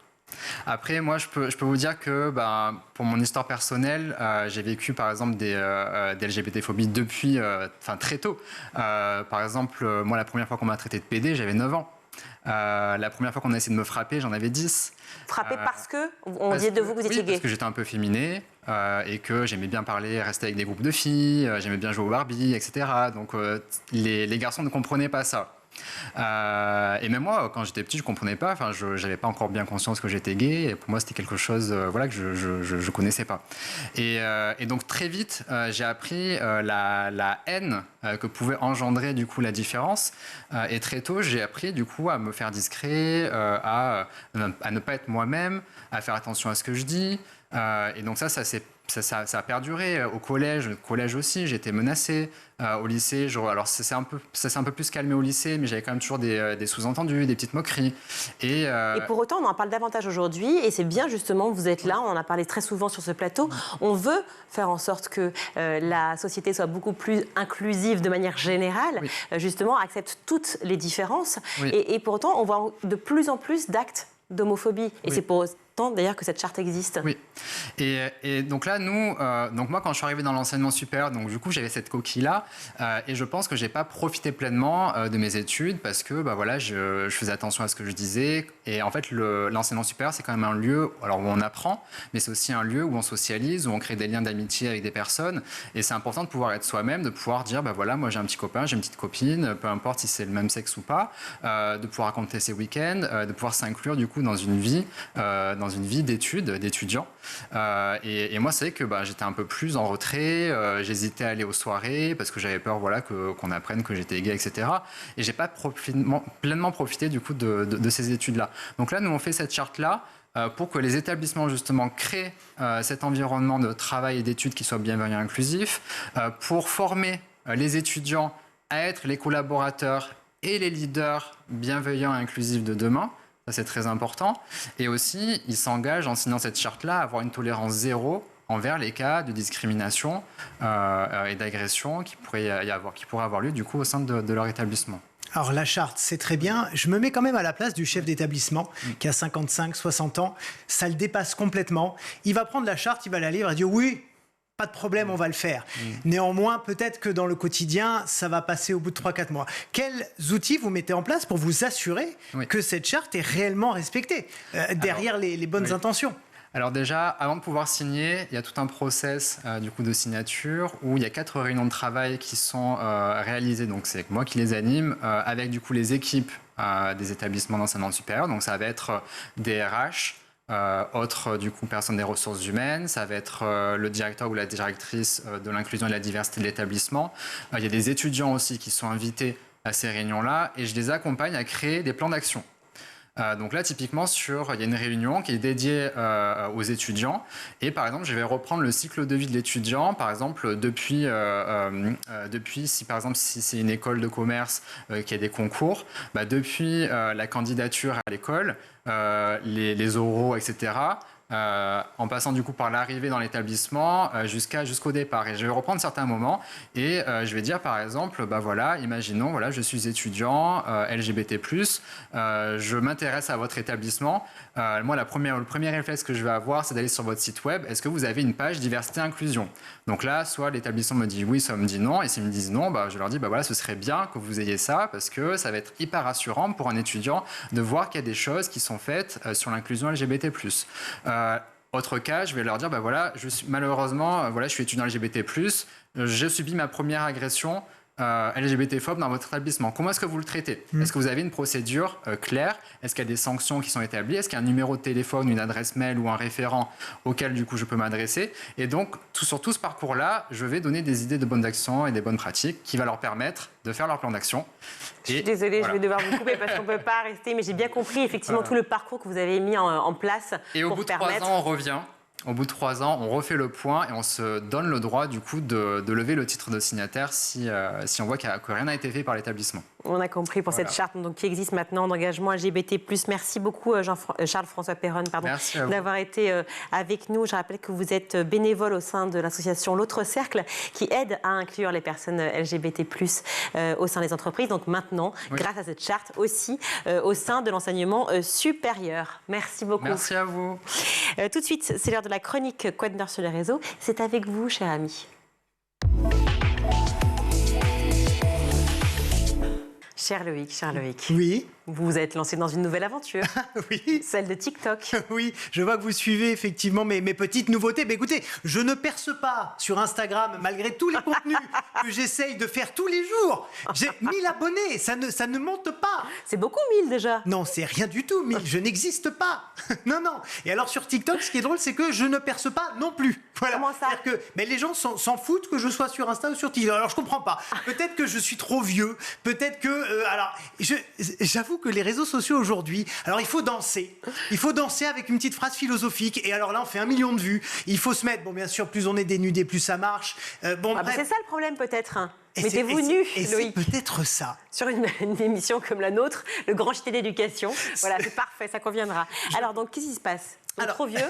Après, moi, je peux vous dire que pour mon histoire personnelle, j'ai vécu, par exemple, des LGBT-phobies depuis très tôt. Par exemple, moi, la première fois qu'on m'a traité de PD, j'avais 9 ans. La première fois qu'on a essayé de me frapper, j'en avais 10. Frappé parce qu'on disait de vous que vous étiez gay? Parce que j'étais un peu féminé et que j'aimais bien parler, rester avec des groupes de filles, j'aimais bien jouer au Barbie, etc. Donc, les garçons ne comprenaient pas ça. Et même moi, quand j'étais petit, je comprenais pas. Enfin, je n'avais pas encore bien conscience que j'étais gay. Et pour moi, c'était quelque chose, que je connaissais pas. Et donc très vite, j'ai appris la haine que pouvait engendrer du coup la différence. Et très tôt, j'ai appris du coup à me faire discret, à ne pas être moi-même, à faire attention à ce que je dis. Et donc ça a perduré. Au collège aussi, j'ai été menacé. Au lycée, alors ça s'est un peu plus calmé au lycée, mais j'avais quand même toujours des sous-entendus, des petites moqueries. Et pour autant, on en parle davantage aujourd'hui, et c'est bien justement, vous êtes là, on en a parlé très souvent sur ce plateau. On veut faire en sorte que la société soit beaucoup plus inclusive de manière générale, justement, accepte toutes les différences. Et pour autant, on voit de plus en plus d'actes d'homophobie. Et c'est pour important d'ailleurs que cette charte existe. Oui. Et donc là, nous, donc moi, quand je suis arrivé dans l'enseignement supérieur, donc du coup, j'avais cette coquille-là, et je pense que j'ai pas profité pleinement de mes études parce que, voilà, je faisais attention à ce que je disais. Et en fait, l'enseignement supérieur, c'est quand même un lieu, alors où on apprend, mais c'est aussi un lieu où on socialise, où on crée des liens d'amitié avec des personnes. Et c'est important de pouvoir être soi-même, de pouvoir dire, voilà, moi, j'ai un petit copain, j'ai une petite copine, peu importe si c'est le même sexe ou pas, de pouvoir raconter ses week-ends, de pouvoir s'inclure du coup dans une vie d'études, d'étudiants. Et moi, c'est que j'étais un peu plus en retrait, j'hésitais à aller aux soirées parce que j'avais peur, voilà, qu'on apprenne que j'étais gay, etc. Et j'ai pas pleinement profité du coup de ces études-là. Donc là, nous on fait cette charte-là pour que les établissements justement créent cet environnement de travail et d'études qui soit bienveillant et inclusif, pour former les étudiants à être les collaborateurs et les leaders bienveillants et inclusifs de demain. Ça, c'est très important. Et aussi, ils s'engagent en signant cette charte-là à avoir une tolérance zéro envers les cas de discrimination et d'agression qui pourraient avoir lieu du coup au sein de leur établissement. Alors la charte, c'est très bien. Je me mets quand même à la place du chef d'établissement qui a 55, 60 ans. Ça le dépasse complètement. Il va prendre la charte, il va la lire, il va dire oui, pas de problème, on va le faire. Néanmoins, peut-être que dans le quotidien, ça va passer au bout de 3-4 mois. Quels outils vous mettez en place pour vous assurer que cette charte est réellement respectée derrière les bonnes intentions? Alors déjà, avant de pouvoir signer, il y a tout un process du coup de signature où il y a 4 réunions de travail qui sont réalisées. Donc c'est moi qui les anime avec du coup les équipes des établissements d'enseignement supérieur. Donc ça va être des RH, autres du coup personnes des ressources humaines, ça va être le directeur ou la directrice de l'inclusion et de la diversité de l'établissement. Il y a des étudiants aussi qui sont invités à ces réunions-là et je les accompagne à créer des plans d'action. Donc là, typiquement, il y a une réunion qui est dédiée aux étudiants. Et par exemple, je vais reprendre le cycle de vie de l'étudiant. Par exemple, depuis si c'est une école de commerce qui a des concours, depuis la candidature à l'école, les oraux, etc., en passant du coup par l'arrivée dans l'établissement jusqu'au départ. Et je vais reprendre certains moments et je vais dire par exemple, voilà, imaginons, voilà, je suis étudiant LGBT+, je m'intéresse à votre établissement. Moi, le premier réflexe que je vais avoir, c'est d'aller sur votre site web. Est-ce que vous avez une page diversité inclusion? Donc là, soit l'établissement me dit oui, soit me dit non. Et s'ils me disent non, je leur dis voilà, ce serait bien que vous ayez ça parce que ça va être hyper rassurant pour un étudiant de voir qu'il y a des choses qui sont faites sur l'inclusion LGBT+. Autre cas, je vais leur dire voilà, malheureusement, voilà, je suis étudiant LGBT+, j'ai subi ma première agression LGBT-phobe dans votre établissement. Comment est-ce que vous le traitez? Est-ce que vous avez une procédure claire? Est-ce qu'il y a des sanctions qui sont établies? Est-ce qu'il y a un numéro de téléphone, une adresse mail ou un référent auquel du coup je peux m'adresser? Et donc sur tout ce parcours-là, je vais donner des idées de bonnes actions et des bonnes pratiques qui va leur permettre de faire leur plan d'action. Je suis désolée, voilà. Je vais devoir vous couper parce qu'on ne peut pas rester, mais j'ai bien compris effectivement tout le parcours que vous avez mis en place. Et au bout de 3 ans, on revient. Au bout de 3 ans, on refait le point et on se donne le droit du coup de lever le titre de signataire si on voit que rien n'a été fait par l'établissement. On a compris pour cette charte donc, qui existe maintenant d'engagement LGBT+. Merci beaucoup Charles-François Perronne d'avoir été avec nous. Je rappelle que vous êtes bénévole au sein de l'association L'Autre Cercle qui aide à inclure les personnes LGBT+, au sein des entreprises. Donc maintenant, grâce à cette charte aussi au sein de l'enseignement supérieur. Merci beaucoup. Merci à vous. Tout de suite, c'est l'heure de la chronique Quadneur sur les réseaux. C'est avec vous, cher ami. Cher Loïc. Oui. Vous vous êtes lancé dans une nouvelle aventure. Oui. Celle de TikTok. Oui, je vois que vous suivez effectivement mes petites nouveautés. Mais écoutez, je ne perce pas sur Instagram malgré tous les contenus que j'essaye de faire tous les jours. J'ai 1000 abonnés, ça ne monte pas. C'est beaucoup 1000 déjà. Non, c'est rien du tout 1000, je n'existe pas. Non. Et alors sur TikTok, ce qui est drôle, c'est que je ne perce pas non plus. Voilà. Comment ça? C'est-à-dire que les gens s'en foutent que je sois sur Insta ou sur TikTok. Alors je comprends pas. Peut-être que je suis trop vieux, peut-être que... j'avoue que les réseaux sociaux aujourd'hui, alors il faut danser avec une petite phrase philosophique, et alors là on fait 1 million de vues, il faut se mettre, bon bien sûr plus on est dénudé plus ça marche, c'est ça le problème peut-être. Mettez-vous nu, Et c'est Loïc. peut-être ça. Sur une émission comme la nôtre, le grand JT d'éducation. Voilà, c'est parfait, ça conviendra. Alors, donc, qu'est-ce qui se passe? Trop vieux?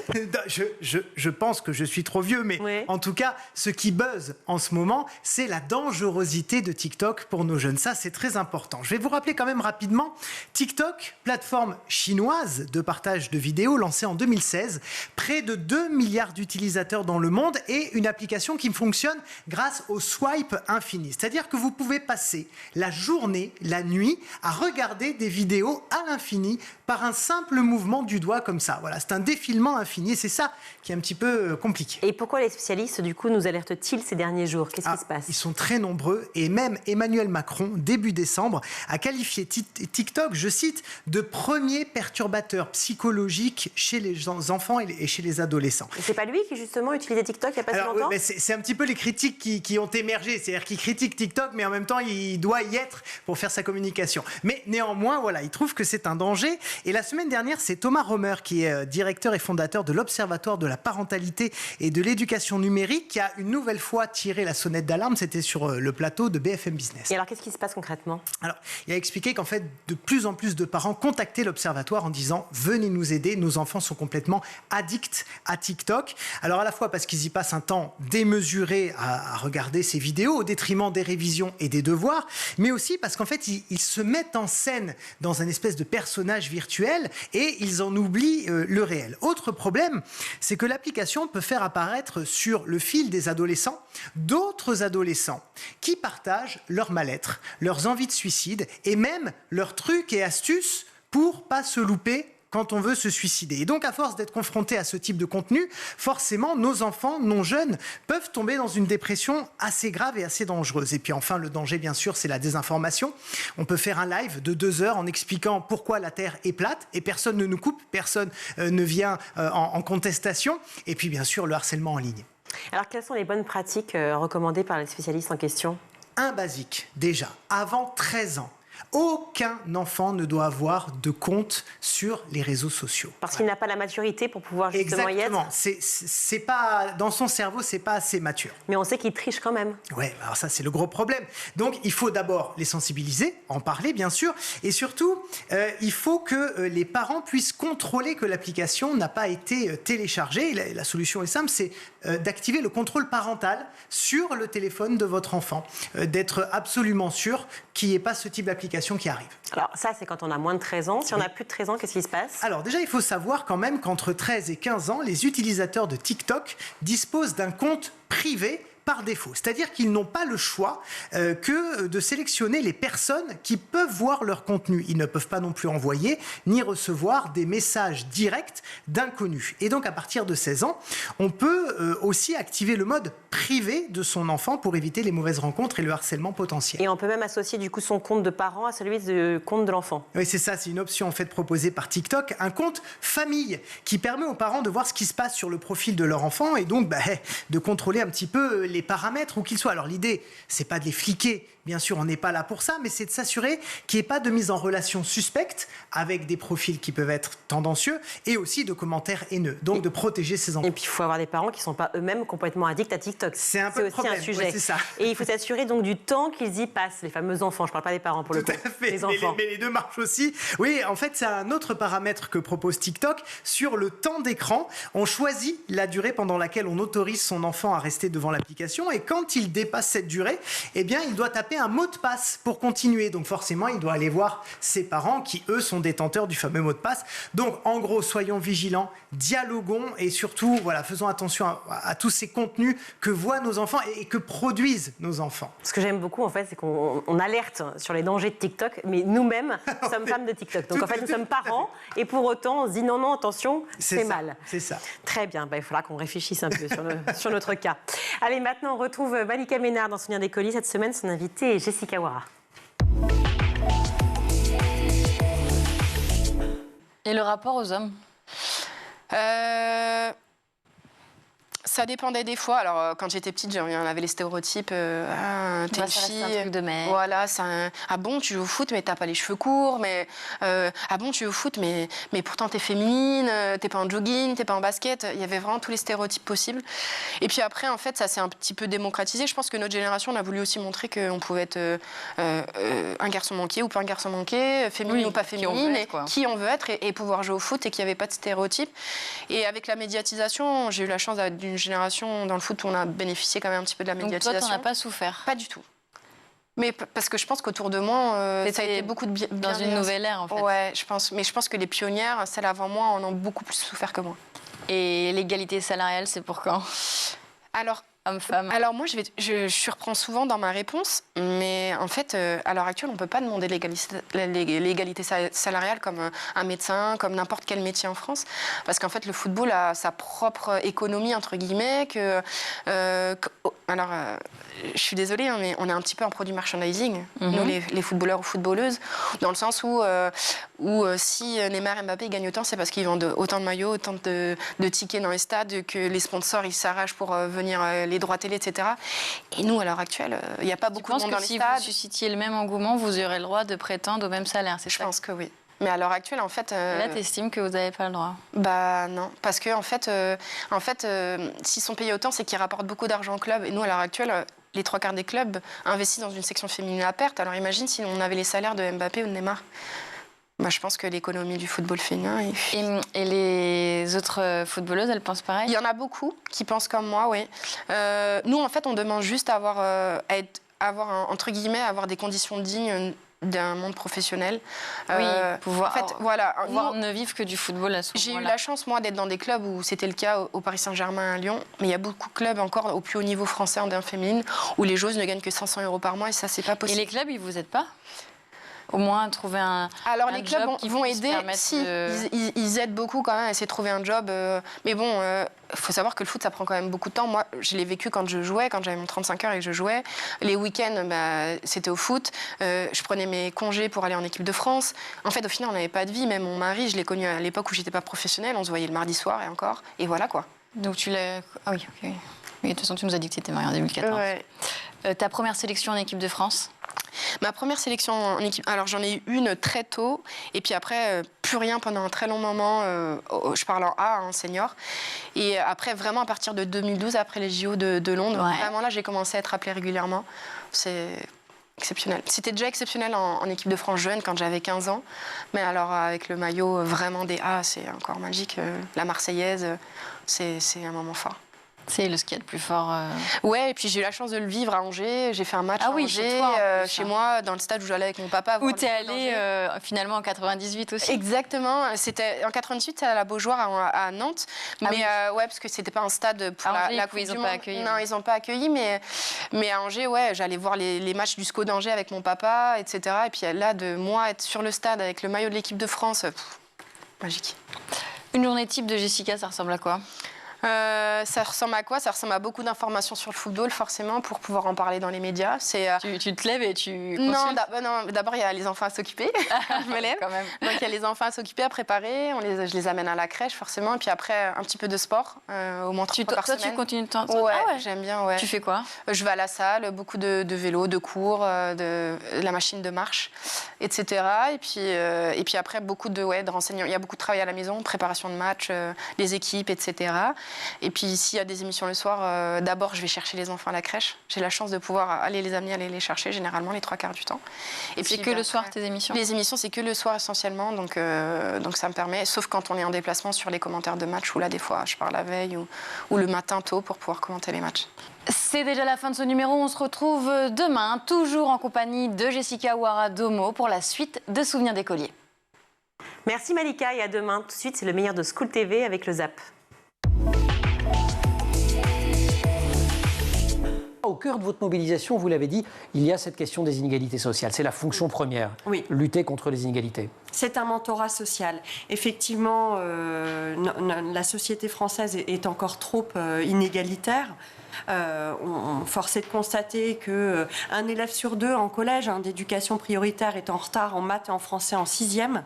Je pense que je suis trop vieux, mais oui. En tout cas, ce qui buzz en ce moment, c'est la dangerosité de TikTok pour nos jeunes. Ça, c'est très important. Je vais vous rappeler quand même rapidement, TikTok, plateforme chinoise de partage de vidéos lancée en 2016, près de 2 milliards d'utilisateurs dans le monde et une application qui fonctionne grâce au swipe infini. C'est-à-dire que vous pouvez passer la journée, la nuit, à regarder des vidéos à l'infini par un simple mouvement du doigt comme ça. Voilà, c'est un défilement infini et c'est ça qui est un petit peu compliqué. Et pourquoi les spécialistes, du coup, nous alertent-ils ces derniers jours? Qu'est-ce qui se passe? Ils sont très nombreux et même Emmanuel Macron, début décembre, a qualifié TikTok, je cite, de premier perturbateur psychologique chez les enfants et chez les adolescents. Et c'est pas lui qui, justement, utilisait TikTok il n'y a pas si longtemps? C'est un petit peu les critiques qui ont émergé. C'est-à-dire qu'il critique TikTok, mais en même temps, il doit y être pour faire sa communication. Mais néanmoins, voilà, il trouve que c'est un danger. Et la semaine dernière, c'est Thomas Romer, qui est directeur et fondateur de l'Observatoire de la parentalité et de l'éducation numérique, qui a une nouvelle fois tiré la sonnette d'alarme. C'était sur le plateau de BFM Business. Et alors, qu'est-ce qui se passe concrètement? Alors, il a expliqué qu'en fait, de plus en plus de parents contactaient l'Observatoire en disant « Venez nous aider, nos enfants sont complètement addicts à TikTok ». Alors, à la fois parce qu'ils y passent un temps démesuré à regarder ces vidéos au détriment des révisions et des devoirs, mais aussi parce qu'en fait, ils se mettent en scène dans un espèce de personnage virtuel et ils en oublient le réel. Autre problème, c'est que l'application peut faire apparaître sur le fil des adolescents d'autres adolescents qui partagent leur mal-être, leurs envies de suicide et même leurs trucs et astuces pour pas se louper quand on veut se suicider. Et donc, à force d'être confrontés à ce type de contenu, forcément, nos enfants, nos jeunes, peuvent tomber dans une dépression assez grave et assez dangereuse. Et puis enfin, le danger, bien sûr, c'est la désinformation. On peut faire un live de 2 heures en expliquant pourquoi la Terre est plate et personne ne nous coupe, personne ne vient en contestation. Et puis, bien sûr, le harcèlement en ligne. Alors, quelles sont les bonnes pratiques recommandées par les spécialistes en question? Un basique, déjà, avant 13 ans. Aucun enfant ne doit avoir de compte sur les réseaux sociaux. Parce qu'il n'a pas la maturité pour pouvoir justement y être. Exactement. C'est pas, dans son cerveau, c'est pas assez mature. Mais on sait qu'il triche quand même. Ouais, alors ça, c'est le gros problème. Donc, il faut d'abord les sensibiliser, en parler, bien sûr. Et surtout, il faut que les parents puissent contrôler que l'application n'a pas été téléchargée. Et la solution est simple, c'est d'activer le contrôle parental sur le téléphone de votre enfant. D'être absolument sûr qu'il n'y ait pas ce type d'application qui arrive. Alors ça, c'est quand on a moins de 13 ans. Si on a plus de 13 ans, qu'est-ce qui se passe? Alors déjà, il faut savoir quand même qu'entre 13 et 15 ans, les utilisateurs de TikTok disposent d'un compte privé par défaut. C'est-à-dire qu'ils n'ont pas le choix que de sélectionner les personnes qui peuvent voir leur contenu. Ils ne peuvent pas non plus envoyer ni recevoir des messages directs d'inconnus. Et donc, à partir de 16 ans, on peut aussi activer le mode privé de son enfant pour éviter les mauvaises rencontres et le harcèlement potentiel. Et on peut même associer du coup son compte de parent à celui du compte de l'enfant. Oui, c'est ça, c'est une option en fait proposée par TikTok, un compte famille qui permet aux parents de voir ce qui se passe sur le profil de leur enfant et donc de contrôler un petit peu les paramètres où qu'ils soient. Alors l'idée, c'est pas de les fliquer, bien sûr, on n'est pas là pour ça, mais c'est de s'assurer qu'il n'y ait pas de mise en relation suspecte avec des profils qui peuvent être tendancieux et aussi de commentaires haineux. Donc de protéger ses enfants. Et puis il faut avoir des parents qui ne sont pas eux-mêmes complètement addicts à TikTok. C'est un peu aussi un sujet. Ouais, c'est ça. Et il faut s'assurer donc du temps qu'ils y passent, les fameux enfants. Je ne parle pas des parents pour le coup. Tout à fait. Les enfants. Mais les deux marchent aussi. Oui, en fait, c'est un autre paramètre que propose TikTok sur le temps d'écran. On choisit la durée pendant laquelle on autorise son enfant à rester devant l'application et quand il dépasse cette durée, eh bien, il doit taper un mot de passe pour continuer. Donc forcément, il doit aller voir ses parents qui, eux, sont détenteurs du fameux mot de passe. Donc, en gros, soyons vigilants, dialoguons et surtout, voilà, faisons attention à tous ces contenus que voient nos enfants et que produisent nos enfants. Ce que j'aime beaucoup, en fait, c'est qu'on alerte sur les dangers de TikTok, mais nous-mêmes sommes femmes de TikTok. Donc, en fait, nous sommes parents et pour autant, on se dit non, non, attention, c'est mal. C'est ça. Très bien. Il faudra qu'on réfléchisse un peu sur notre cas. Allez, maintenant, on retrouve Malika Ménard dans Souvenirs des colis. Cette semaine, son invitée est Jessica Wara. Et le rapport aux hommes Ça dépendait des fois. Alors, quand j'étais petite, on avait les stéréotypes. T'es une fille. Un truc de mec. Voilà, ah bon, tu joues au foot, mais t'as pas les cheveux courts. Ah bon, tu joues au foot, mais pourtant t'es féminine, t'es pas en jogging, t'es pas en basket. Il y avait vraiment tous les stéréotypes possibles. Et puis après, en fait, ça s'est un petit peu démocratisé. Je pense que notre génération, on a voulu aussi montrer qu'on pouvait être un garçon manqué ou pas un garçon manqué, féminine ou pas féminine, qui on veut être et pouvoir jouer au foot et qu'il n'y avait pas de stéréotypes. Et avec la médiatisation, j'ai eu la chance d'une génération dans le foot où on a bénéficié quand même un petit peu de la médiatisation. Donc toi, t'en as pas souffert? Pas du tout. Mais parce que je pense qu'autour de moi, ça a été beaucoup de bien. Dans une nouvelle ère, en fait. Ouais, je pense. Mais je pense que les pionnières, celles avant moi, en ont beaucoup plus souffert que moi. Et l'égalité salariale, c'est pour quand? Alors, homme-femme. Alors moi, je surprends souvent dans ma réponse, mais en fait, à l'heure actuelle, on ne peut pas demander l'égalité salariale comme un médecin, comme n'importe quel métier en France, parce qu'en fait, le football a sa propre économie, entre guillemets, je suis désolée, hein, mais on est un petit peu un produit merchandising, nous, les footballeurs ou footballeuses, dans le sens où si Neymar et Mbappé gagnent autant, c'est parce qu'ils vendent autant de maillots, autant de tickets dans les stades, que les sponsors, ils s'arrachent pour venir les droits télé, etc. Et nous, à l'heure actuelle, il n'y a pas beaucoup de monde dans les stades. Tu penses que si vous suscitiez le même engouement, vous aurez le droit de prétendre au même salaire, c'est ça? Je pense que oui. Mais à l'heure actuelle, en fait... Là, tu estimes que vous n'avez pas le droit? Bah non, parce que en fait, s'ils sont payés autant, c'est qu'ils rapportent beaucoup d'argent au club. Et nous, à l'heure actuelle, les 3/4 des clubs investissent dans une section féminine à perte. Alors imagine si on avait les salaires de Mbappé ou de Neymar. Bah, je pense que l'économie du football féminin... Et les autres footballeuses, elles pensent pareil? Il y en a beaucoup qui pensent comme moi, oui. Nous, en fait, on demande juste à entre guillemets, avoir des conditions dignes d'un monde professionnel. Oui, pouvoir, en fait, voilà, pouvoir ne vivre que du football à ce moment-là. J'ai eu la chance, moi, d'être dans des clubs où c'était le cas au Paris Saint-Germain, à Lyon, mais il y a beaucoup de clubs encore au plus haut niveau français en D1 féminine où les joueuses ne gagnent que 500 € par mois et ça, c'est pas possible. Et les clubs, ils vous aident pas? Au moins trouver Alors les clubs vont aider, ils aident beaucoup quand même à essayer de trouver un job. Mais bon, il faut savoir que le foot, ça prend quand même beaucoup de temps. Moi, je l'ai vécu quand je jouais, quand j'avais mon 35 heures et que je jouais. Les week-ends, c'était au foot. Je prenais mes congés pour aller en équipe de France. En fait, au final, on n'avait pas de vie. Même mon mari, je l'ai connu à l'époque où j'étais pas professionnelle. On se voyait le mardi soir et encore. Et voilà quoi. Donc tu l'as... Ah oui, ok. Mais de toute façon, tu nous as dit que tu étais mariée en 2014. Ouais. Ta première sélection en équipe de France? Ma première sélection en équipe, alors j'en ai eu une très tôt, et puis après, plus rien pendant un très long moment, je parle en A, en senior. Et après, vraiment à partir de 2012, après les JO de Londres, vraiment là, j'ai commencé à être appelée régulièrement. C'est exceptionnel. C'était déjà exceptionnel en équipe de France jeune quand j'avais 15 ans, mais alors avec le maillot vraiment des A, c'est encore magique. La Marseillaise, c'est un moment fort. C'est le ski le plus fort. Ouais, et puis j'ai eu la chance de le vivre à Angers. J'ai fait un match à Angers, chez moi, dans le stade où j'allais avec mon papa. Où t'es allée finalement en 98 aussi. Exactement. C'était en 98, c'était à la Beaujoire à Nantes. Mais ouais, parce que c'était pas un stade pour la Coupe du Monde. Non, ils n'ont pas accueilli. Mais à Angers, ouais, j'allais voir les matchs du SCO d'Angers avec mon papa, etc. Et puis là, de moi être sur le stade avec le maillot de l'équipe de France, magique. Une journée type de Jessica, ça ressemble à quoi? Ça ressemble à quoi? Ça ressemble à beaucoup d'informations sur le football, forcément, pour pouvoir en parler dans les médias. Tu te lèves et tu consultes? Non, d'abord, il y a les enfants à s'occuper. Je me lève. Quand même. Donc, il y a les enfants à s'occuper, à préparer. Je les amène à la crèche, forcément. Et puis après, un petit peu de sport, au moins 3 fois par semaine. Toi, tu continues de temps? Ouais, j'aime bien, ouais. Tu fais quoi? Je vais à la salle, beaucoup de vélo, de cours, de la machine de marche, etc. Et puis après, beaucoup de renseignements. Il y a beaucoup de travail à la maison, préparation de match, les équipes, etc. Et puis s'il y a des émissions le soir, d'abord je vais chercher les enfants à la crèche. J'ai la chance de pouvoir aller les amener, aller les chercher, généralement les 3/4 du temps. Et c'est que le soir tes émissions? Les émissions, c'est que le soir essentiellement, donc ça me permet, sauf quand on est en déplacement sur les commentaires de match, où là des fois je pars la veille ou le matin tôt pour pouvoir commenter les matchs. C'est déjà la fin de ce numéro, on se retrouve demain, toujours en compagnie de Jessica Ouara-Domo pour la suite de Souvenirs d'écoliers. Merci Malika et à demain. Tout de suite, c'est le meilleur de School TV avec le Zap. Au cœur de votre mobilisation, vous l'avez dit, il y a cette question des inégalités sociales. C'est la fonction première, lutter contre les inégalités. C'est un mentorat social. Effectivement, la société française est encore trop inégalitaire. Force est de constater qu'un élève sur 2 en collège d'éducation prioritaire est en retard en maths et en français en 6e.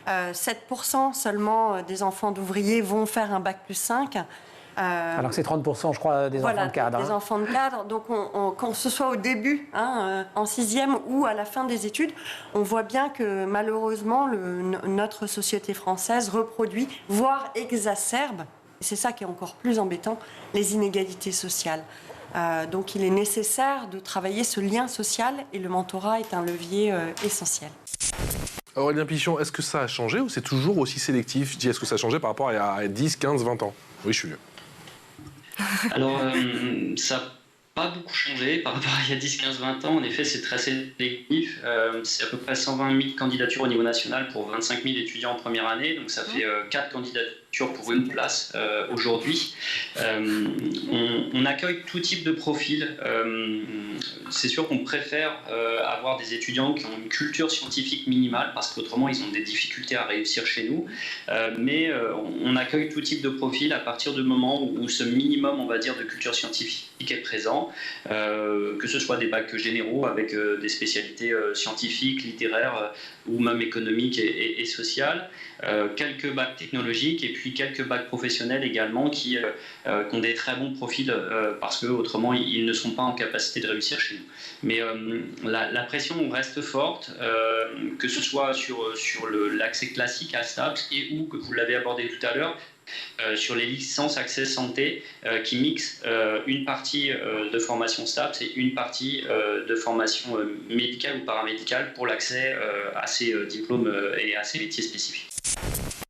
7% seulement des enfants d'ouvriers vont faire un bac+5. Alors que c'est 30%, je crois, des enfants de cadre. Des enfants de cadre. Donc, qu'on ce soit au début, en 6e ou à la fin des études, on voit bien que malheureusement, notre société française reproduit, voire exacerbe, et c'est ça qui est encore plus embêtant, les inégalités sociales. Donc, il est nécessaire de travailler ce lien social et le mentorat est un levier essentiel. Aurélien Pichon, est-ce que ça a changé ou c'est toujours aussi sélectif? Je dis, est-ce que ça a changé par rapport à 10, 15, 20 ans? Oui, je suis vieux. Alors, ça n'a pas beaucoup changé par rapport à il y a 10, 15, 20 ans. En effet, c'est très sélectif. C'est à peu près 120 000 candidatures au niveau national pour 25 000 étudiants en première année. Donc, ça fait 4 candidatures pour une place aujourd'hui. On accueille tout type de profil. C'est sûr qu'on préfère avoir des étudiants qui ont une culture scientifique minimale parce qu'autrement ils ont des difficultés à réussir chez nous. Mais on accueille tout type de profil à partir du moment où ce minimum, on va dire, de culture scientifique est présent, que ce soit des bacs généraux avec des spécialités scientifiques, littéraires ou même économiques et sociales, quelques bacs technologiques et puis quelques bacs professionnels également qui ont des très bons profils parce qu'autrement ils ne seront pas en capacité de réussir chez nous. Mais la pression reste forte, que ce soit sur l'accès classique à STAPS et ou, que vous l'avez abordé tout à l'heure, sur les licences accès santé qui mixent une partie de formation STAPS et une partie de formation médicale ou paramédicale pour l'accès à ces diplômes et à ces métiers spécifiques.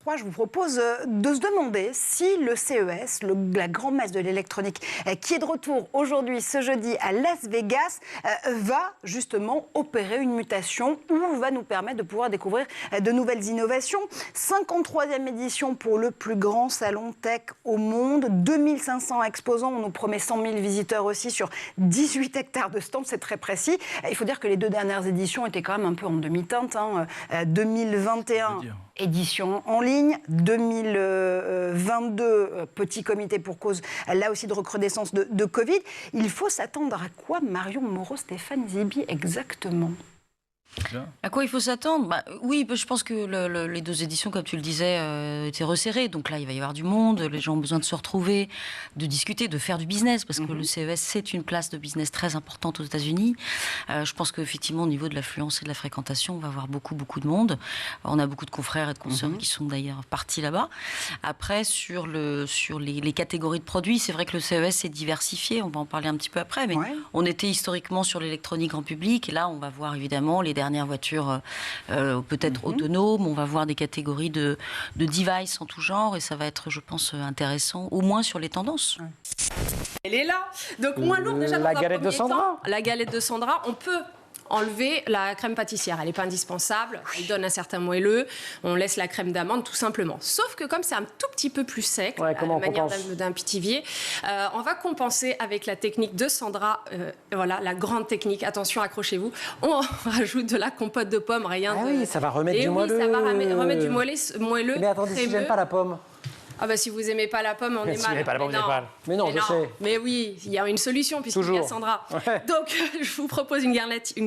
Moi, je vous propose de se demander si le CES, la grand-messe de l'électronique, qui est de retour aujourd'hui, ce jeudi, à Las Vegas, va justement opérer une mutation ou va nous permettre de pouvoir découvrir de nouvelles innovations. 53e édition pour le plus grand salon tech au monde, 2500 exposants, on nous promet 100 000 visiteurs aussi sur 18 hectares de stands, c'est très précis. Il faut dire que les 2 dernières éditions étaient quand même un peu en demi-teinte. 2021, édition en ligne, 2022, petit comité pour cause, là aussi de recrudescence de Covid. Il faut s'attendre à quoi, Marion Moreau, Stéphane Zibi, exactement ? À quoi il faut s'attendre ? Oui, je pense que les 2 éditions, comme tu le disais, étaient resserrées. Donc là, il va y avoir du monde. Les gens ont besoin de se retrouver, de discuter, de faire du business. Parce que le CES, c'est une place de business très importante aux États-Unis. Je pense qu'effectivement, au niveau de l'affluence et de la fréquentation, on va avoir beaucoup de monde. On a beaucoup de confrères et de consoeurs qui sont d'ailleurs partis là-bas. Après, sur les catégories de produits, c'est vrai que le CES est diversifié. On va en parler un petit peu après. Mais on était historiquement sur l'électronique grand public. Et là, on va voir évidemment les dernières voitures peut-être autonomes. On va voir des catégories de devices en tout genre et ça va être, je pense, intéressant, au moins sur les tendances. Elle est là. Donc moins lourd déjà dans la galette de Sandra. La galette de Sandra, on peut enlever la crème pâtissière. Elle n'est pas indispensable, elle donne un certain moelleux. On laisse la crème d'amande tout simplement. Sauf que comme c'est un tout petit peu plus sec, à la manière d'un pitivier, on va compenser avec la technique de Sandra. Voilà, la grande technique. Attention, accrochez-vous. On rajoute de la compote de pommes, rien de... oui, ça va remettre du moelleux. Ça va remettre du moelleux. Mais attendez, si j'aime pas la pomme. Ah bah si vous aimez pas la pomme, on est mal. Si vous n'aimez pas la pomme, on est mal. Mais non, je sais. Mais oui, il y a une solution puisqu'il y a Sandra. Donc je vous propose une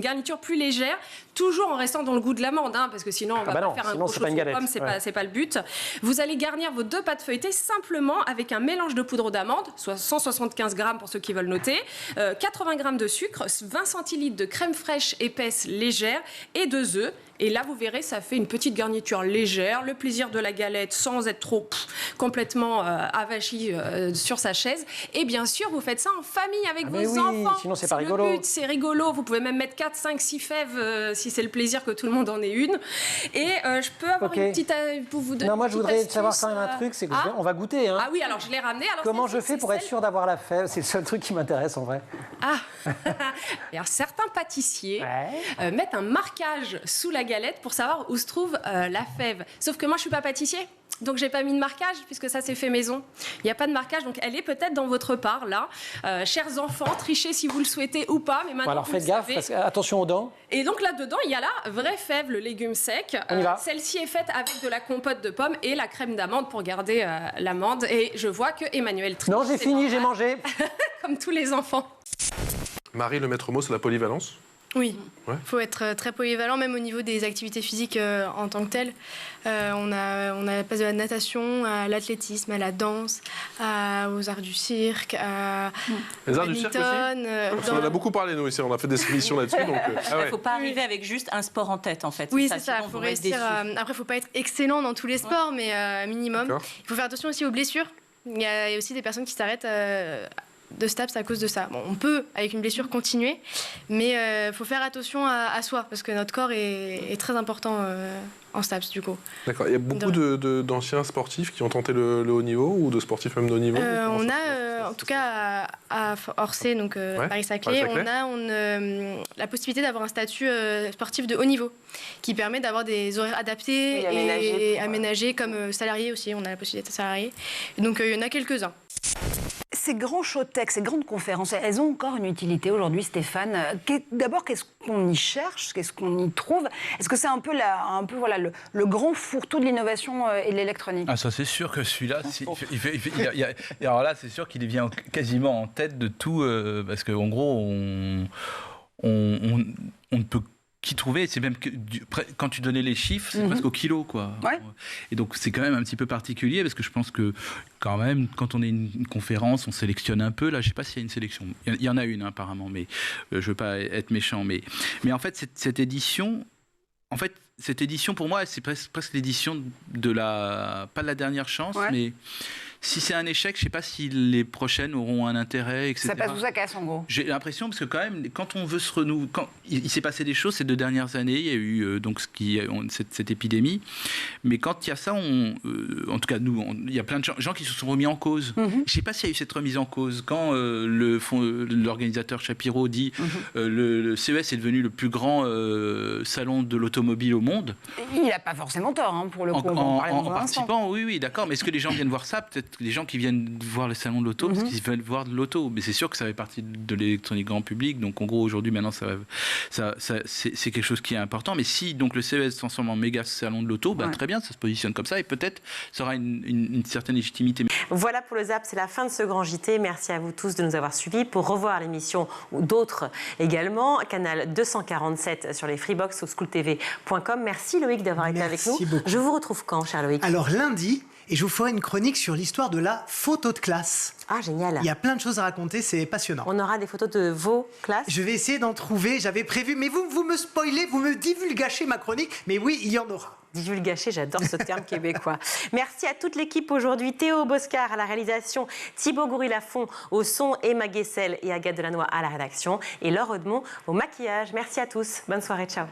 garniture plus légère, toujours en restant dans le goût de l'amande, parce que sinon on va pas faire un gros chaud de pomme, c'est pas le but. Vous allez garnir vos 2 pâtes feuilletées simplement avec un mélange de poudre d'amande, soit 175 grammes pour ceux qui veulent noter, 80 grammes de sucre, 20 centilitres de crème fraîche épaisse légère et 2 œufs. Et là, vous verrez, ça fait une petite garniture légère, le plaisir de la galette sans être trop complètement avachi sur sa chaise. Et bien sûr, vous faites ça en famille avec vos enfants. Sinon, c'est pas rigolo. Le but, c'est rigolo. Vous pouvez même mettre 4, 5, 6 fèves si c'est le plaisir que tout le monde en ait une. Et je peux avoir une petite... pour vous donner. Non, moi, je voudrais savoir quand même un truc, c'est qu'on va goûter. Ah oui, alors je l'ai ramené. Alors, comment je fais pour être sûr d'avoir la fève ? C'est le seul truc qui m'intéresse en vrai. Alors, certains pâtissiers mettent un marquage sous la galette pour savoir où se trouve la fève. Sauf que moi, je suis pas pâtissier. Donc, j'ai pas mis de marquage puisque ça, c'est fait maison. Il n'y a pas de marquage, donc elle est peut-être dans votre part, là. Chers enfants, trichez si vous le souhaitez ou pas. Mais maintenant, alors, faites gaffe, parce que, attention aux dents. Et donc, là-dedans, il y a la vraie fève, le légume sec. Celle-ci est faite avec de la compote de pommes et la crème d'amande pour garder l'amande. Et je vois que Emmanuel triche. Non, j'ai fini, j'ai mangé. Comme tous les enfants. Marie, le maître mot, c'est la polyvalence. Oui, il faut être très polyvalent, même au niveau des activités physiques en tant que telles. On passe de la natation à l'athlétisme, à la danse, aux arts du cirque, les arts du cirque aussi. On en a beaucoup parlé, nous, ici. On a fait des émissions là-dessus. Il ne faut pas arriver avec juste un sport en tête, en fait. Oui, c'est ça. Faut réussir, après, il ne faut pas être excellent dans tous les sports, mais minimum. Il faut faire attention aussi aux blessures. Il y a aussi des personnes qui s'arrêtent de STAPS à cause de ça. Bon, on peut, avec une blessure, continuer, mais il faut faire attention à soi, parce que notre corps est très important en STAPS, du coup. D'accord. Il y a beaucoup d'anciens sportifs qui ont tenté le haut niveau, ou de sportifs même de haut niveau? On a, en tout cas, à Orsay, donc Paris-Saclay, on a la possibilité d'avoir un statut sportif de haut niveau, qui permet d'avoir des horaires adaptés et aménagés comme salariés aussi. On a la possibilité d'être salarié. Donc, il y en a quelques-uns. Ces grands showtech, ces grandes conférences, elles ont encore une utilité aujourd'hui, Stéphane. D'abord, qu'est-ce qu'on y cherche? Qu'est-ce qu'on y trouve? Est-ce que c'est un peu, le grand fourre-tout de l'innovation et de l'électronique? Ah, ça, c'est sûr que celui-là, alors là, c'est sûr qu'il vient quasiment en tête de tout, parce qu'en gros, on ne peut qu'y trouver. C'est même que quand tu donnais les chiffres, c'est presque au kilo, quoi. Ouais. Et donc c'est quand même un petit peu particulier, parce que je pense que quand même, quand on est une conférence, on sélectionne un peu. Là, je sais pas s'il y a une sélection. Il y en a une apparemment, mais je veux pas être méchant. Mais en fait, cette édition, pour moi, c'est presque l'édition de pas de la dernière chance, mais si c'est un échec, je ne sais pas si les prochaines auront un intérêt, etc. Ça passe où ça casse, en gros? J'ai l'impression, parce que quand même, quand on veut se renouveler, il s'est passé des choses ces 2 dernières années, il y a eu cette épidémie, mais quand il y a ça, en tout cas, il y a plein de gens qui se sont remis en cause. Je ne sais pas s'il y a eu cette remise en cause. Quand l'organisateur Shapiro dit le CES est devenu le plus grand salon de l'automobile au monde. Il n'a pas forcément tort, pour le coup. En participant, oui, d'accord. Mais est-ce que les gens viennent voir ça? Peut-être les gens qui viennent voir le salon de l'auto, parce qu'ils veulent voir de l'auto. Mais c'est sûr que ça fait partie de l'électronique grand public. Donc en gros, aujourd'hui, maintenant, c'est quelque chose qui est important. Mais si donc le CES se transforme en méga salon de l'auto, très bien, ça se positionne comme ça, et peut-être ça aura une certaine légitimité. Voilà pour le ZAP, c'est la fin de ce grand JT. Merci à vous tous de nous avoir suivis. Pour revoir l'émission ou d'autres également, canal 247 sur les Freebox ou schooltv.com. Merci Loïc d'avoir été avec nous. Beaucoup. Je vous retrouve quand, cher Loïc? Alors lundi, et je vous ferai une chronique sur l'histoire de la photo de classe. Ah, génial. Il y a plein de choses à raconter, c'est passionnant. On aura des photos de vos classes? Je vais essayer d'en trouver, j'avais prévu, mais vous me spoilez, vous me divulgachez ma chronique, mais oui, il y en aura. Divulgacher, j'adore ce terme québécois. Merci à toute l'équipe aujourd'hui. Théo Boscar à la réalisation, Thibaut Goury-Lafont au son, Emma Guessel et Agathe Delannoy à la rédaction, et Laure Audemont au maquillage. Merci à tous. Bonne soirée, ciao.